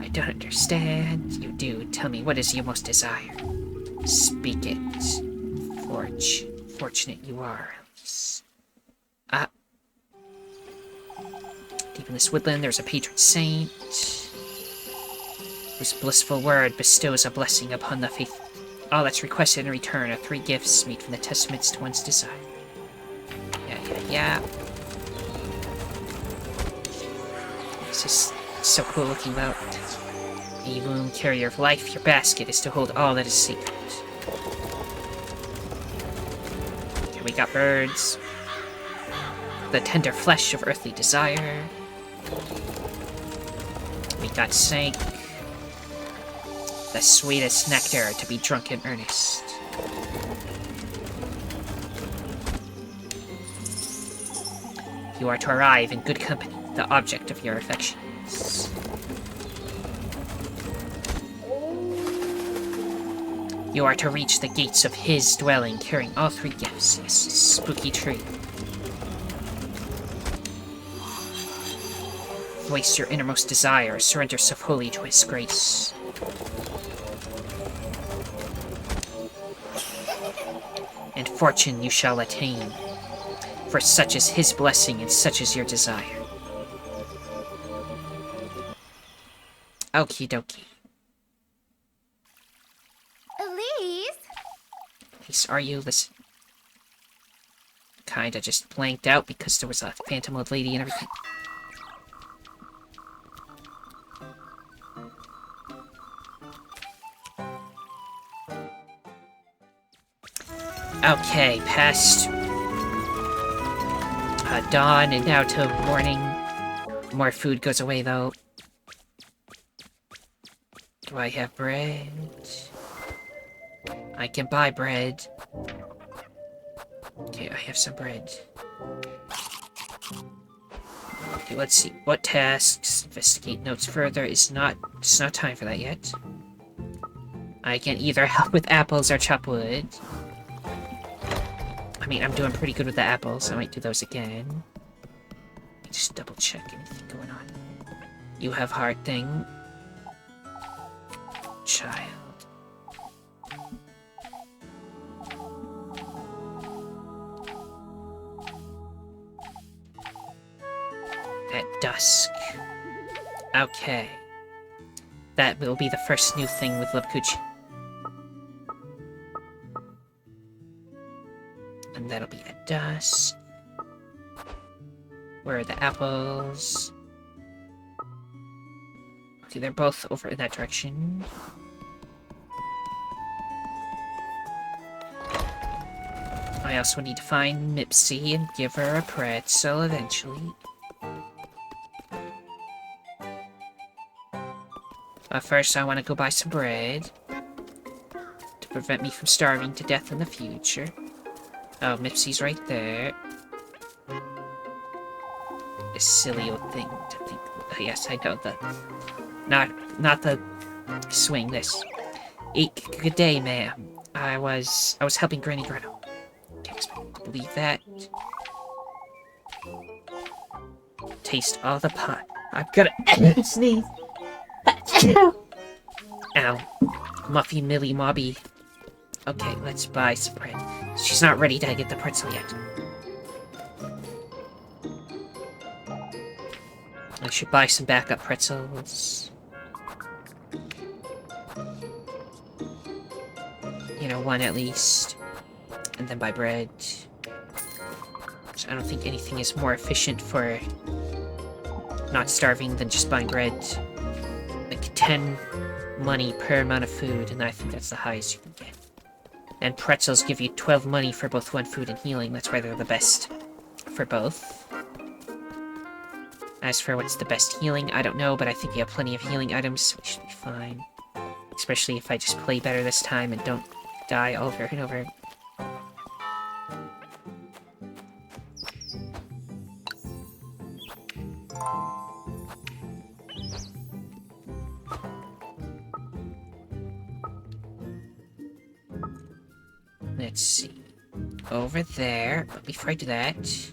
I don't understand. You do. Tell me, what is your most desire? Speak it. forge. Fortunate you are. Deep in this woodland, there's a patron saint, whose blissful word bestows a blessing upon the faithful. All that's requested in return are 3 gifts made from the testaments to one's desire. Yeah. This is so cool looking though. A womb carrier of life, your basket is to hold all that is sacred. Here we got birds. The tender flesh of earthly desire. We got snake. The sweetest nectar to be drunk in earnest. You are to arrive in good company, the object of your affections. You are to reach the gates of his dwelling carrying all 3 gifts. Yes, spooky tree. Voice your innermost desire, surrender self wholly to his grace. And fortune you shall attain, for such is his blessing and such is your desire. Okie dokie.
Elise?
Elise, are you? Listen. Kinda just blanked out because there was a phantom old lady and everything. Okay, past dawn and now to morning. More food goes away though. Do I have bread? I can buy bread. Okay, I have some bread. Okay, let's see. What tasks? Investigate notes further. It's not time for that yet. I can either help with apples or chop wood. I mean, I'm doing pretty good with the apples. I might do those again. Let me just double check anything going on. You have heart thing. Child. At dusk. Okay. That will be the first new thing with Lubkuchi. And that'll be at dusk. Where are the apples? Okay, they're both over in that direction. I also need to find Mipsy and give her a pretzel eventually. But first I want to go buy some bread. To prevent me from starving to death in the future. Oh, Mipsy's right there. A silly old thing to think. Oh, yes, I know that. Not the swing. This. Good day, ma'am. I was helping Granny Gretel. Can't expect to believe that. Taste all the pot. I'm gonna sneeze. Ow. Muffy Millie Mobby. Okay, let's buy some bread. She's not ready to get the pretzel yet. I should buy some backup pretzels. You know, one at least. And then buy bread. So I don't think anything is more efficient for not starving than just buying bread. Like 10 money per amount of food, and I think that's the highest you can get. And pretzels give you 12 money for both one food and healing. That's why they're the best for both. As for what's the best healing, I don't know, but I think we have plenty of healing items, so we should be fine. Especially if I just play better this time and don't die over and over. Let's see. Over there. But before I do that,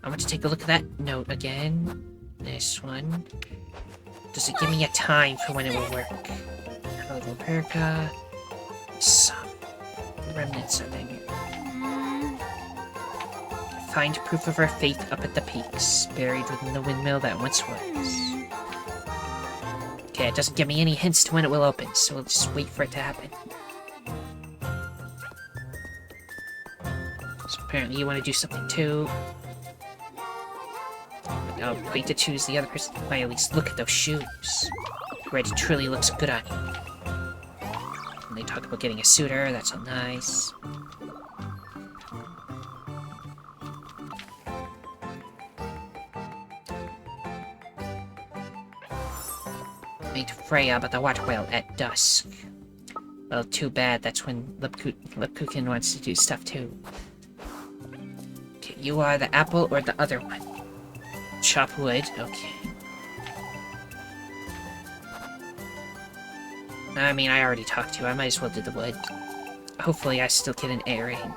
I want to take a look at that note again. This one. Does it give me a time for when it will work? Hello, Perka. Some remnants of anger. find proof of our faith up at the peaks, buried within the windmill that once was. Okay, it doesn't give me any hints to when it will open, so we'll just wait for it to happen. So apparently you want to do something too. But I'll wait to choose the other person. Why, at least look at those shoes. Red truly looks good on you. And they talk about getting a suitor, that's all nice. Meet Freya about the watch whale at dusk. Well, too bad, that's when Lipkukin wants to do stuff too. Okay, you are the apple or the other one? Chop wood, okay. I mean, I already talked to you, I might as well do the wood. Hopefully I still get an A rating.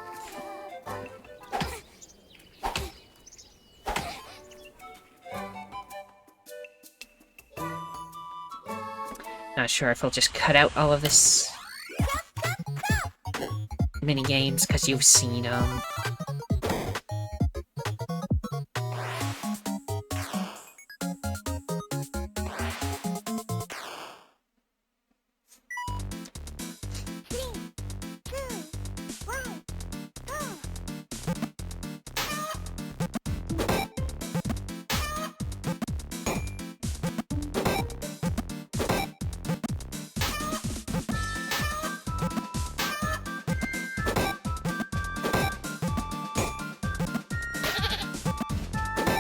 Not sure if I'll just cut out all of this mini games because you've seen them.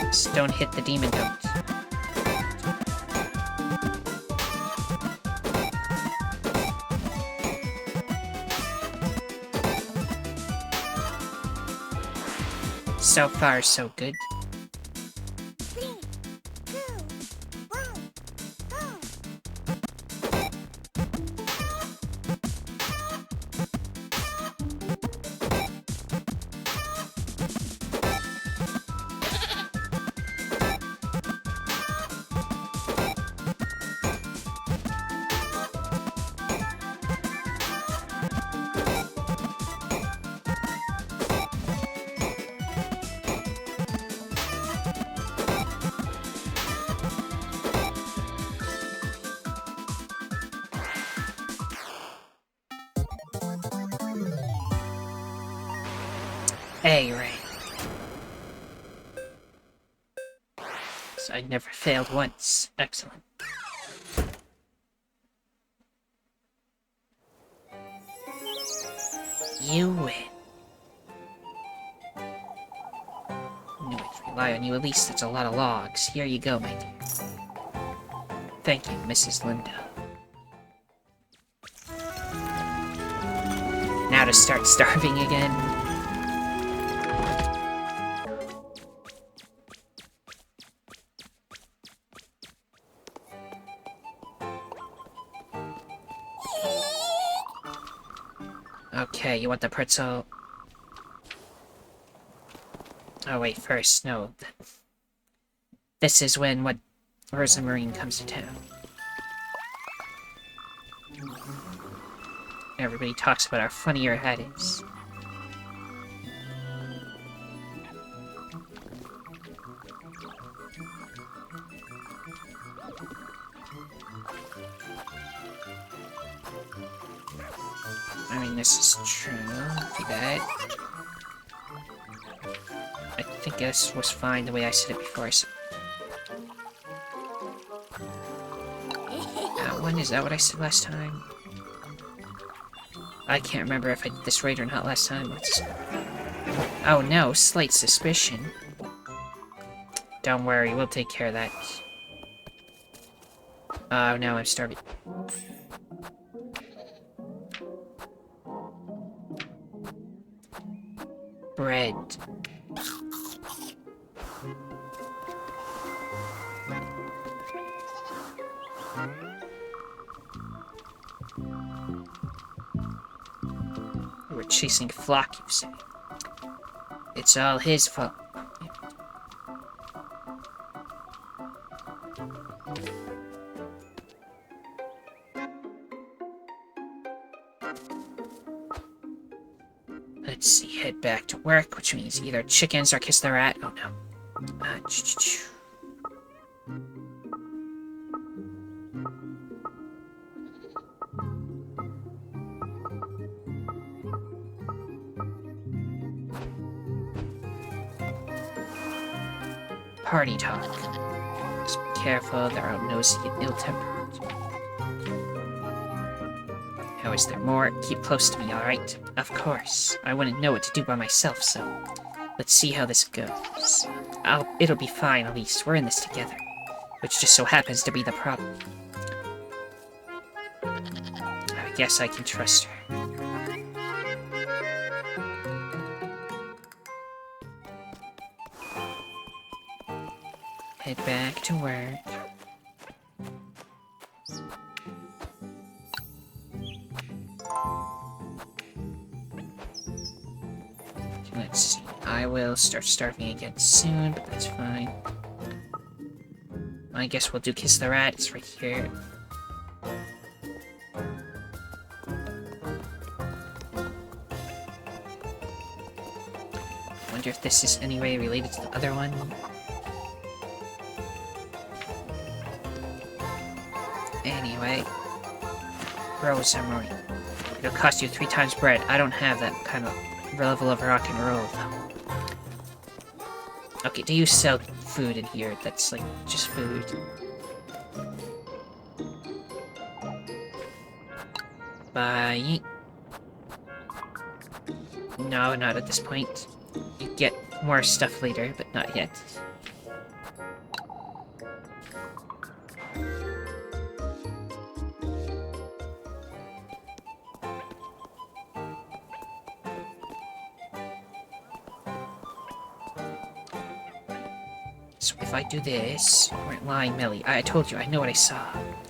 Just don't hit the demon goat. So far, so good. A rank. So I never failed once. Excellent. You win. Knew I'd rely on you, at least it's a lot of logs. Here you go, my dear. Thank you, Mrs. Linda. Now to start starving again. Okay, you want the pretzel? Oh wait, first, no. This is when what Rosa Marine comes to town. Everybody talks about how funny your hat is. I mean, this is true. Do that. I think this was fine the way I said it before I said that one, is that what I said last time? I can't remember if I did this right or not last time. Oh no, slight suspicion. Don't worry, we'll take care of that. Oh no, I'm starving. Bread. We're chasing Flock, you say. It's all his fault. let's see, head back to work, which means either chickens or kiss the rat. Oh no. Party talk. Just be careful, they're all nosy and ill-tempered. How is there more? Keep close to me, alright? Of course. I wouldn't know what to do by myself, so let's see how this goes. It'll be fine, at least. We're in this together. Which just so happens to be the problem. I guess I can trust her. Head back to work. Let's see. I will start starving again soon, but that's fine. I guess we'll do Kiss the Rat. It's right here. Wonder if this is any way related to the other one. Anyway, Rosemary. It'll cost you 3 times bread. I don't have that kind of level of rock and roll, though. Okay, do you sell food in here that's, like, just food? Bye. No, not at this point. You get more stuff later, but not yet. So if I do this, we're lying, Millie. I told you, I know what I saw.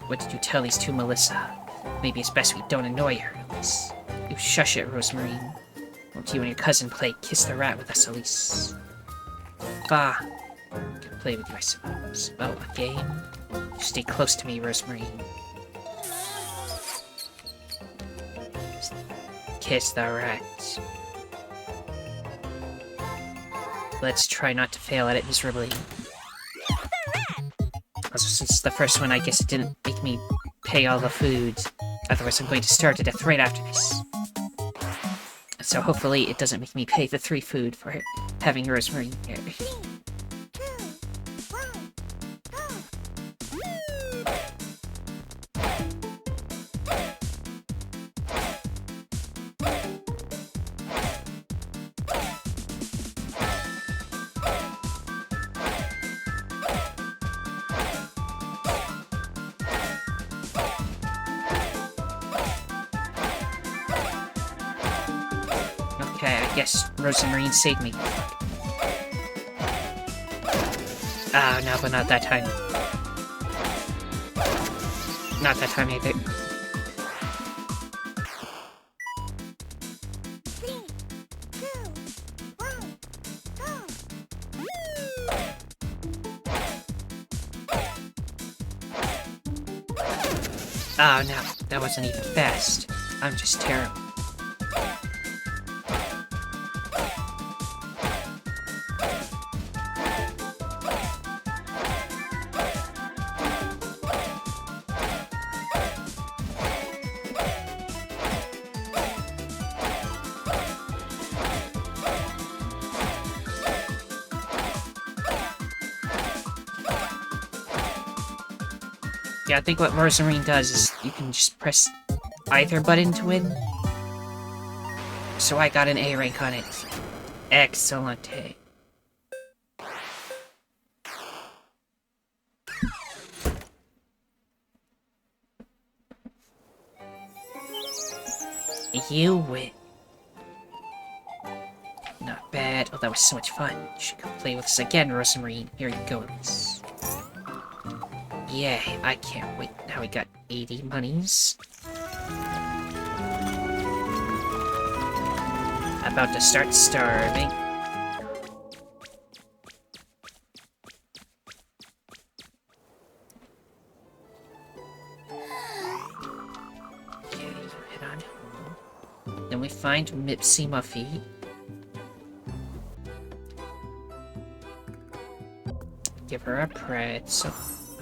What did you tell these two, Melissa? Maybe it's best we don't annoy her, Elise. You shush it, Rosemary. Won't you and your cousin play Kiss the Rat with us, Elise? Bah. Can play with you, I suppose. Oh, a game? You stay close to me, Rosemary. Kiss the Rat. Let's try not to fail at it miserably. Also, since the first one, I guess it didn't make me pay all the food. Otherwise, I'm going to start to death right after this. So hopefully it doesn't make me pay the 3 food for having Rosemary here. Okay, I guess Rosemary saved me. Ah, no, but not that time. Not that time either. Oh no, that wasn't even fast. I'm just terrible. Yeah, I think what Rosemary does is you can just press either button to win. So I got an A rank on it. Excellent. You win. Not bad. Oh, that was so much fun. You should come play with us again, Rosemary. Here you go, Elise. Yeah, I can't wait. Now we got 80 monies. About to start starving. Okay, head on home. Then we find Mipsy Muffy. give her a pretzel.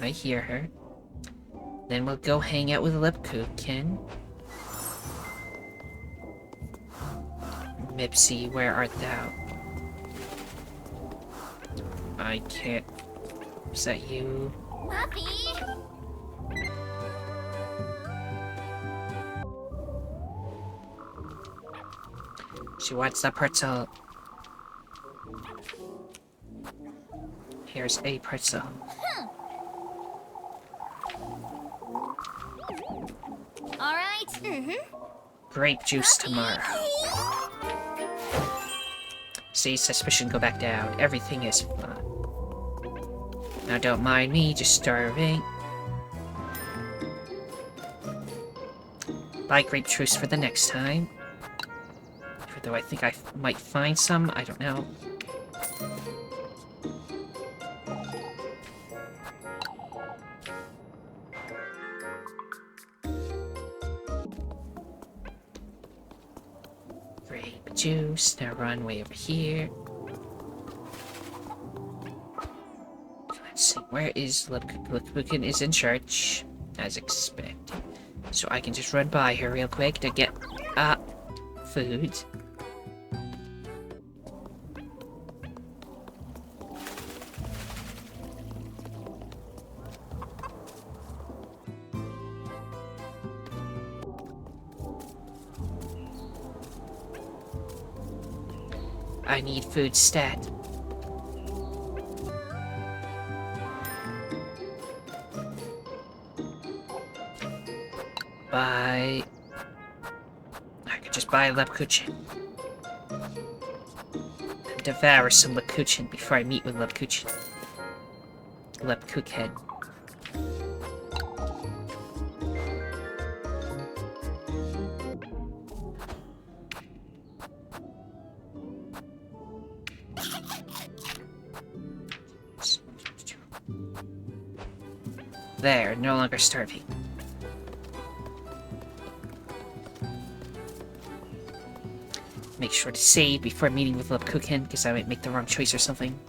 I hear her. Then we'll go hang out with Lepkuchen. Mipsy, where art thou? I can't... Is that you?
Muffy!
She wants the pretzel. Here's a pretzel.
Alright.
Grape juice tomorrow. See, suspicion go back down. Everything is fun. Now don't mind me, just starving. Buy grape juice for the next time. Though I think I might find some, I don't know. Grape juice, now run way over here. Let's see, where is Lepkuchen is in church, as expected. So I can just run by her real quick to get, food. I need food stat. I could just buy a Lepkuchen. And devour some Lepkuchen before I meet with Lepkuchen. Lepkuchen. There, no longer starving. Make sure to save before meeting with Lepkuchen, because I might make the wrong choice or something.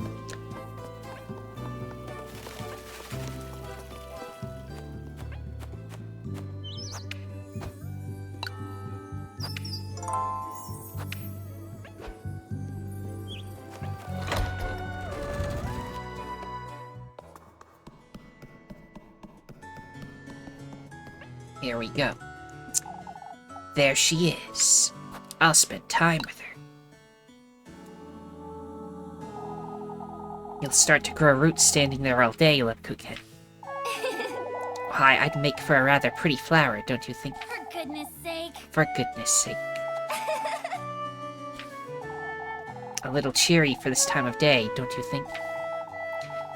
Here we go. There she is. I'll spend time with her. You'll start to grow roots standing there all day, Lepkuchen. Why, I'd make for a rather pretty flower, don't you think?
For goodness sake.
For goodness sake. A little cheery for this time of day, don't you think?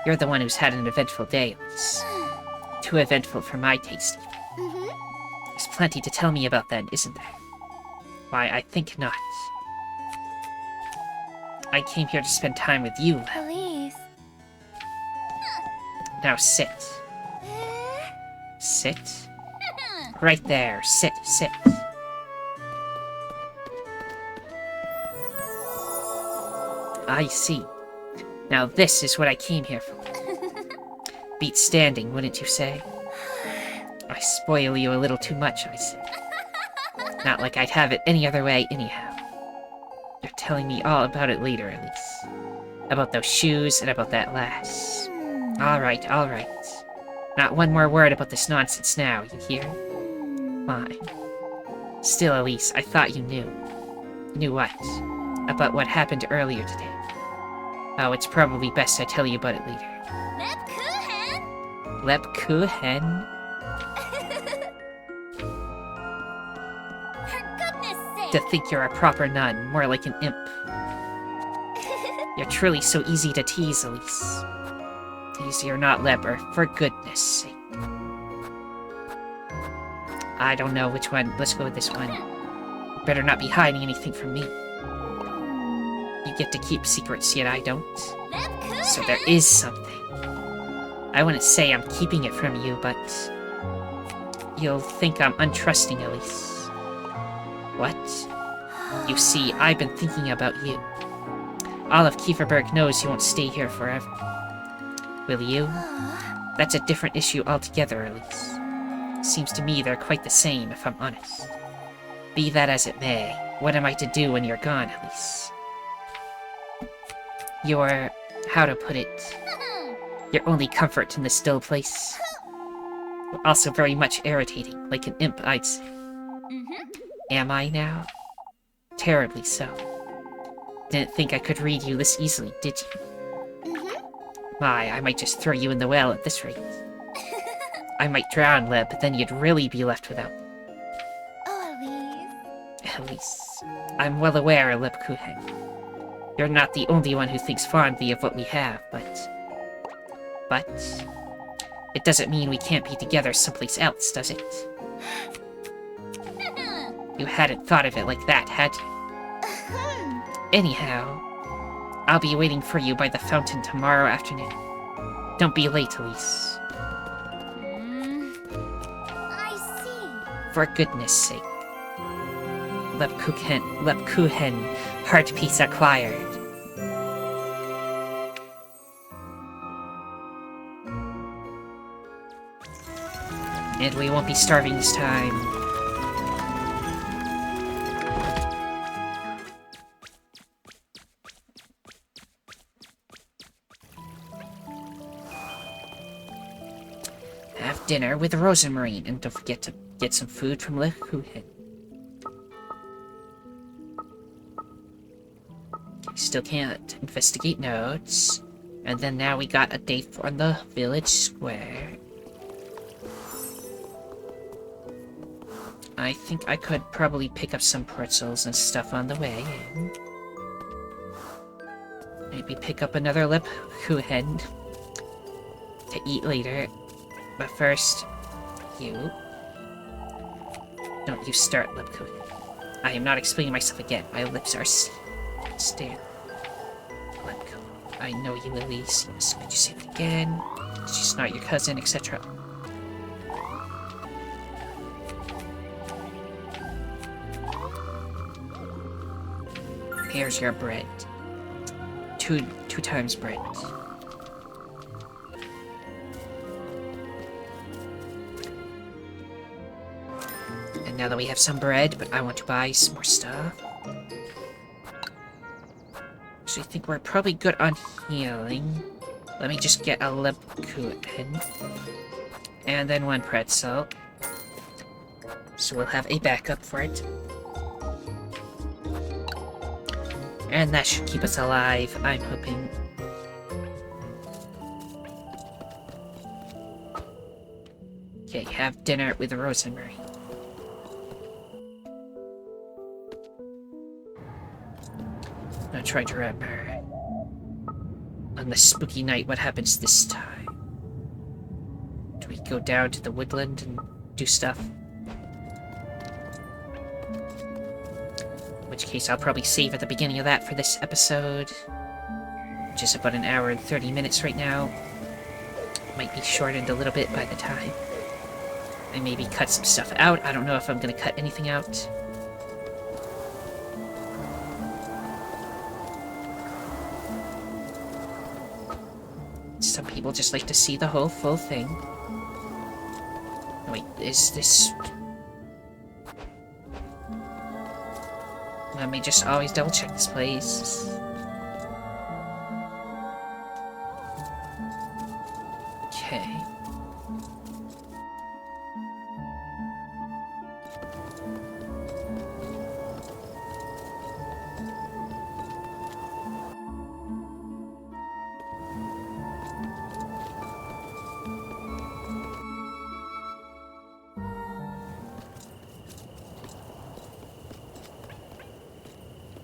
You're the one who's had an eventful day, Elise. Too eventful for my taste. There's plenty to tell me about that, isn't there? Why, I think not. I came here to spend time with you.
Elise.
Now sit. Sit. Right there. Sit, sit. I see. Now this is what I came here for. Beat standing, wouldn't you say? I spoil you a little too much, I say. Not like I'd have it any other way anyhow. You're telling me all about it later, Elise. About those shoes and about that lass. Alright, alright. Not one more word about this nonsense now, you hear? Fine. Still, Elise, I thought you knew. Knew what? About what happened earlier today. Oh, it's probably best I tell you about it later.
Lepkuchen?
Lepkuchen?
For goodness sake.
To think you're a proper nun, more like an imp. You're truly so easy to tease, Elise. Easy or not, Leper, for goodness sake. I don't know which one. Let's go with this one. You better not be hiding anything from me. You get to keep secrets, yet I don't.
Lepkuchen?
So there is something. I wouldn't say I'm keeping it from you, but... you'll think I'm untrusting, Elise. What? You see, I've been thinking about you. All of Kieferberg knows you won't stay here forever. Will you? That's a different issue altogether, Elise. Seems to me they're quite the same, if I'm honest. Be that as it may, what am I to do when you're gone, Elise? You're... how to put it... your only comfort in this still place. Also very much irritating, like an imp, I'd say. Am I now? Terribly so. Didn't think I could read you this easily, did you? My, I might just throw you in the well at this rate. I might drown, Leb, but then you'd really be left without me. Elise, I'm well aware, Leb Kuhen. You're not the only one who thinks fondly of what we have, but... it doesn't mean we can't be together someplace else, does it? You hadn't thought of it like that, had you? Anyhow, I'll be waiting for you by the fountain tomorrow afternoon. Don't be late, Elise.
I see.
For goodness sake. Lepkuchen, heart piece acquired. And we won't be starving this time. Have dinner with Rosemarine, and don't forget to get some food from Lepkuchen. Still can't investigate notes. And then now we got a date for the village square. I think I could probably pick up some pretzels and stuff on the way in. Maybe pick up another Lepkuchen to eat later. But first, you... don't you start, Lepkuchen. I am not explaining myself again. My lips are staring. I know you, Elise. Yes, could you say it again? She's not your cousin, etc. Here's your bread. Two times bread. And now that we have some bread, but I want to buy some more stuff. So I think we're probably good on healing. Let me just get a Lepkuchen. And then one pretzel. So we'll have a backup for it. And that should keep us alive, I'm hoping. Okay, have dinner with Rosemary. Now try to remember. On the spooky night, what happens this time? Do we go down to the woodland and do stuff? In which case, I'll probably save at the beginning of that for this episode. Which is about an hour and 30 minutes right now. Might be shortened a little bit by the time. I maybe cut some stuff out. I don't know if I'm gonna cut anything out. Some people just like to see the whole full thing. Wait, is this... Let me just always double check this place. Okay.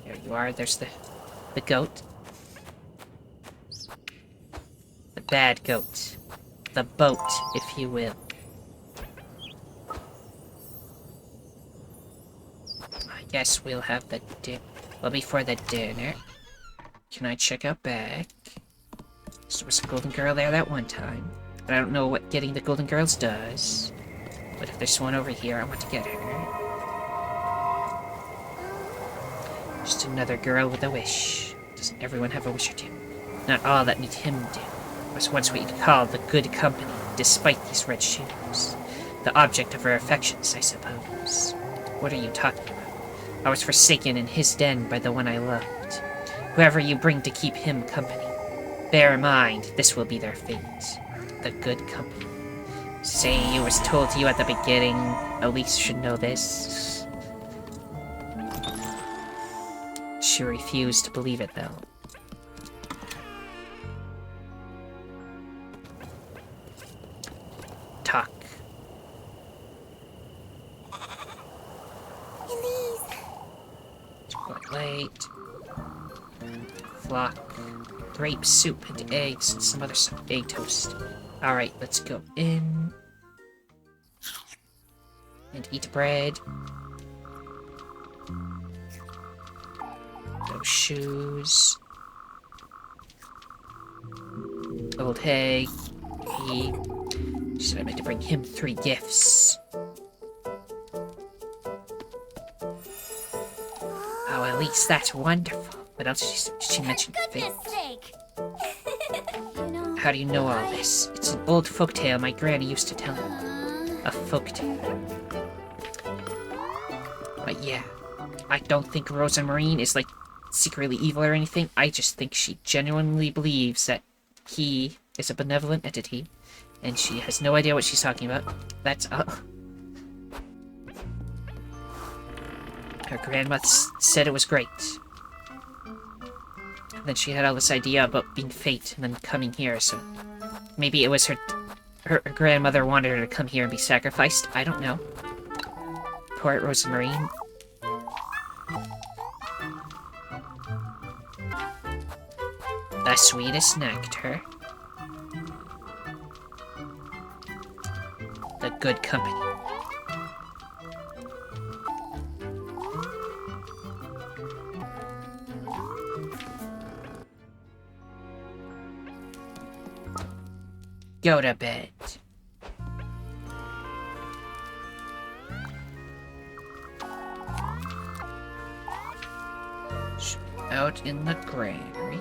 There you are, there's the goat. The bad goat. The boat, if you will. I guess we'll have the well, before the dinner. Can I check out back? So there was a golden girl there that one time. But I don't know what getting the golden girls does. But if there's one over here, I want to get her. Just another girl with a wish. Doesn't everyone have a wish or two? Not all that meet him do. was once what you'd call the good company, despite these red shoes. The object of her affections, I suppose. What are you talking about? I was forsaken in his den by the one I loved. Whoever you bring to keep him company. Bear in mind, this will be their fate. The good company. Say it was told to you at the beginning. Elise should know this. She refused to believe it, though. Talk.
Elise.
Chocolate. Flock. Grape soup and eggs and some other stuff. Egg toast. Alright, let's go in. And eat bread. Those shoes. Old hay. He said I meant to bring him 3 gifts. Oh, at least that's wonderful. What else did she mention?
Goodness sake.
How do you know all this? It's an old folktale my granny used to tell me. A folktale. But yeah, I don't think Rosamarine is like secretly evil or anything. I just think she genuinely believes that he is a benevolent entity, and she has no idea what she's talking about. That's all. Her grandma said it was great. And then she had all this idea about being fate and then coming here, so maybe it was her grandmother wanted her to come here and be sacrificed. I don't know. Poor Rosamarine. The sweetest nectar. The good company. Go to bed. Out in the granary.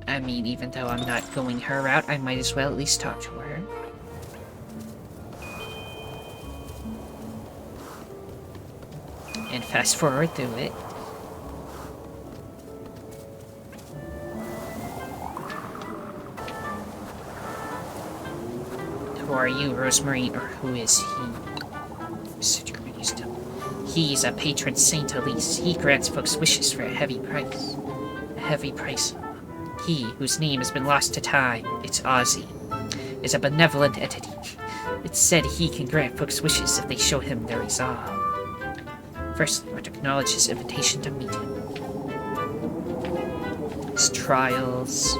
I mean, even though I'm not going her route, I might as well at least talk to her. And fast forward through it. Who are you, Rosemary, or who is he? Such a wisdom. He's a patron saint, Elise. He grants folks wishes for a heavy price. A heavy price. He, whose name has been lost to time, it's Ozzy, is a benevolent entity. It's said he can grant folks wishes if they show him their resolve. First, we want to acknowledge his invitation to meet him. His trials,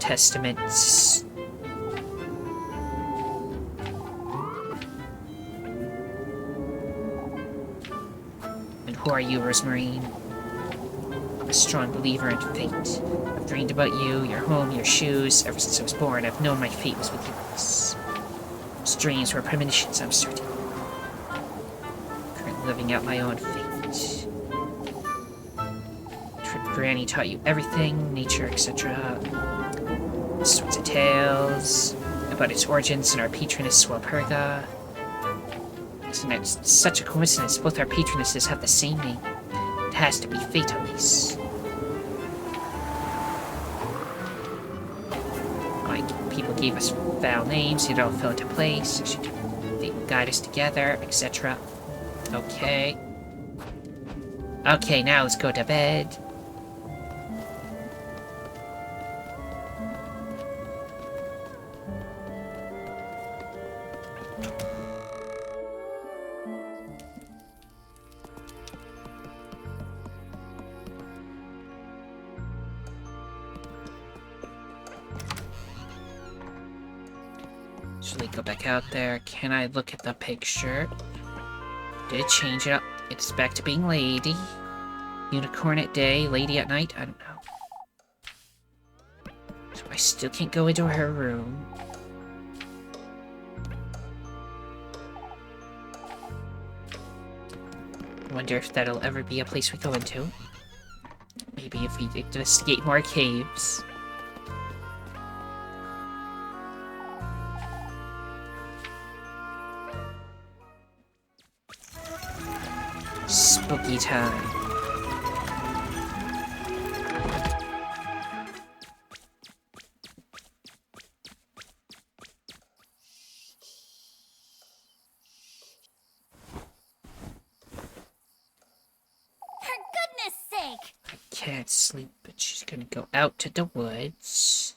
testaments, and who are you, Rosemary? I'm a strong believer in fate. I've dreamed about you, your home, your shoes. Ever since I was born, I've known my fate was with yours. Those dreams were premonitions, I'm certain. Currently living out my own fate. Granny taught you everything, nature, etc. Sorts of tales about its origins and our patroness, Walpurga. Isn't it such a coincidence? Both our patronesses have the same name. It has to be fate, Elise. Like, people gave us foul names, it all fell into place. They guide us together, etc. Okay. Okay, now let's go to bed. Should we go back out there? Can I look at the picture? Did it change it up? It's back to being lady. Unicorn at day, lady at night? I don't know. So I still can't go into her room. Wonder if that'll ever be a place we go into. maybe if we investigate more caves. Spooky time.
For goodness sake!
I can't sleep, but she's gonna go out to the woods.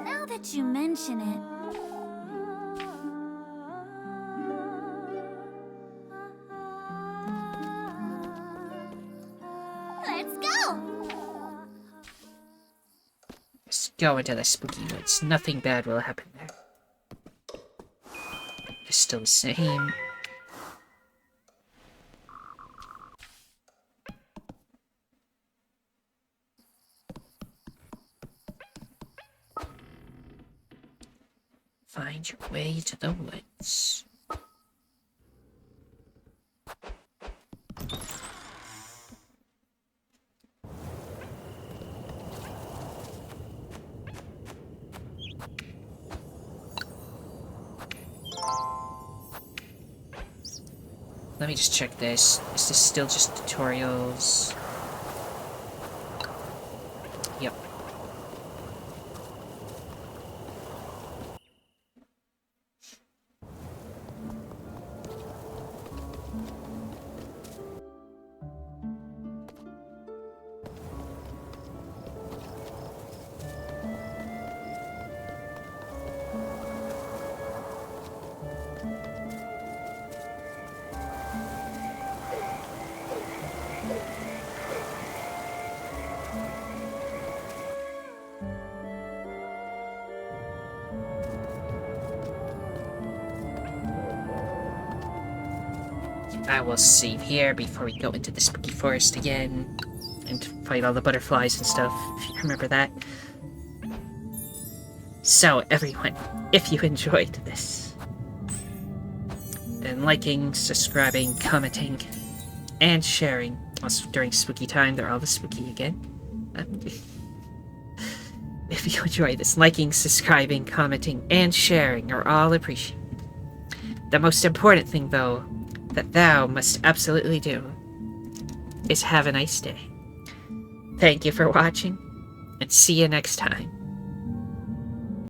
Now that you mention it. Let's go!
Let's go into the spooky woods. Nothing bad will happen there. It's still the same. Find your way to the woods. Let me just check this. Is this still just tutorials? Yep. I will save here before we go into the spooky forest again and fight all the butterflies and stuff, if you remember that. So, everyone, if you enjoyed this, then liking, subscribing, commenting, and sharing. Also, during spooky time, they're all the spooky again. If you enjoy this, liking, subscribing, commenting, and sharing are all appreciated. The most important thing, though, that thou must absolutely do is have a nice day. Thank you for watching, and see you next time.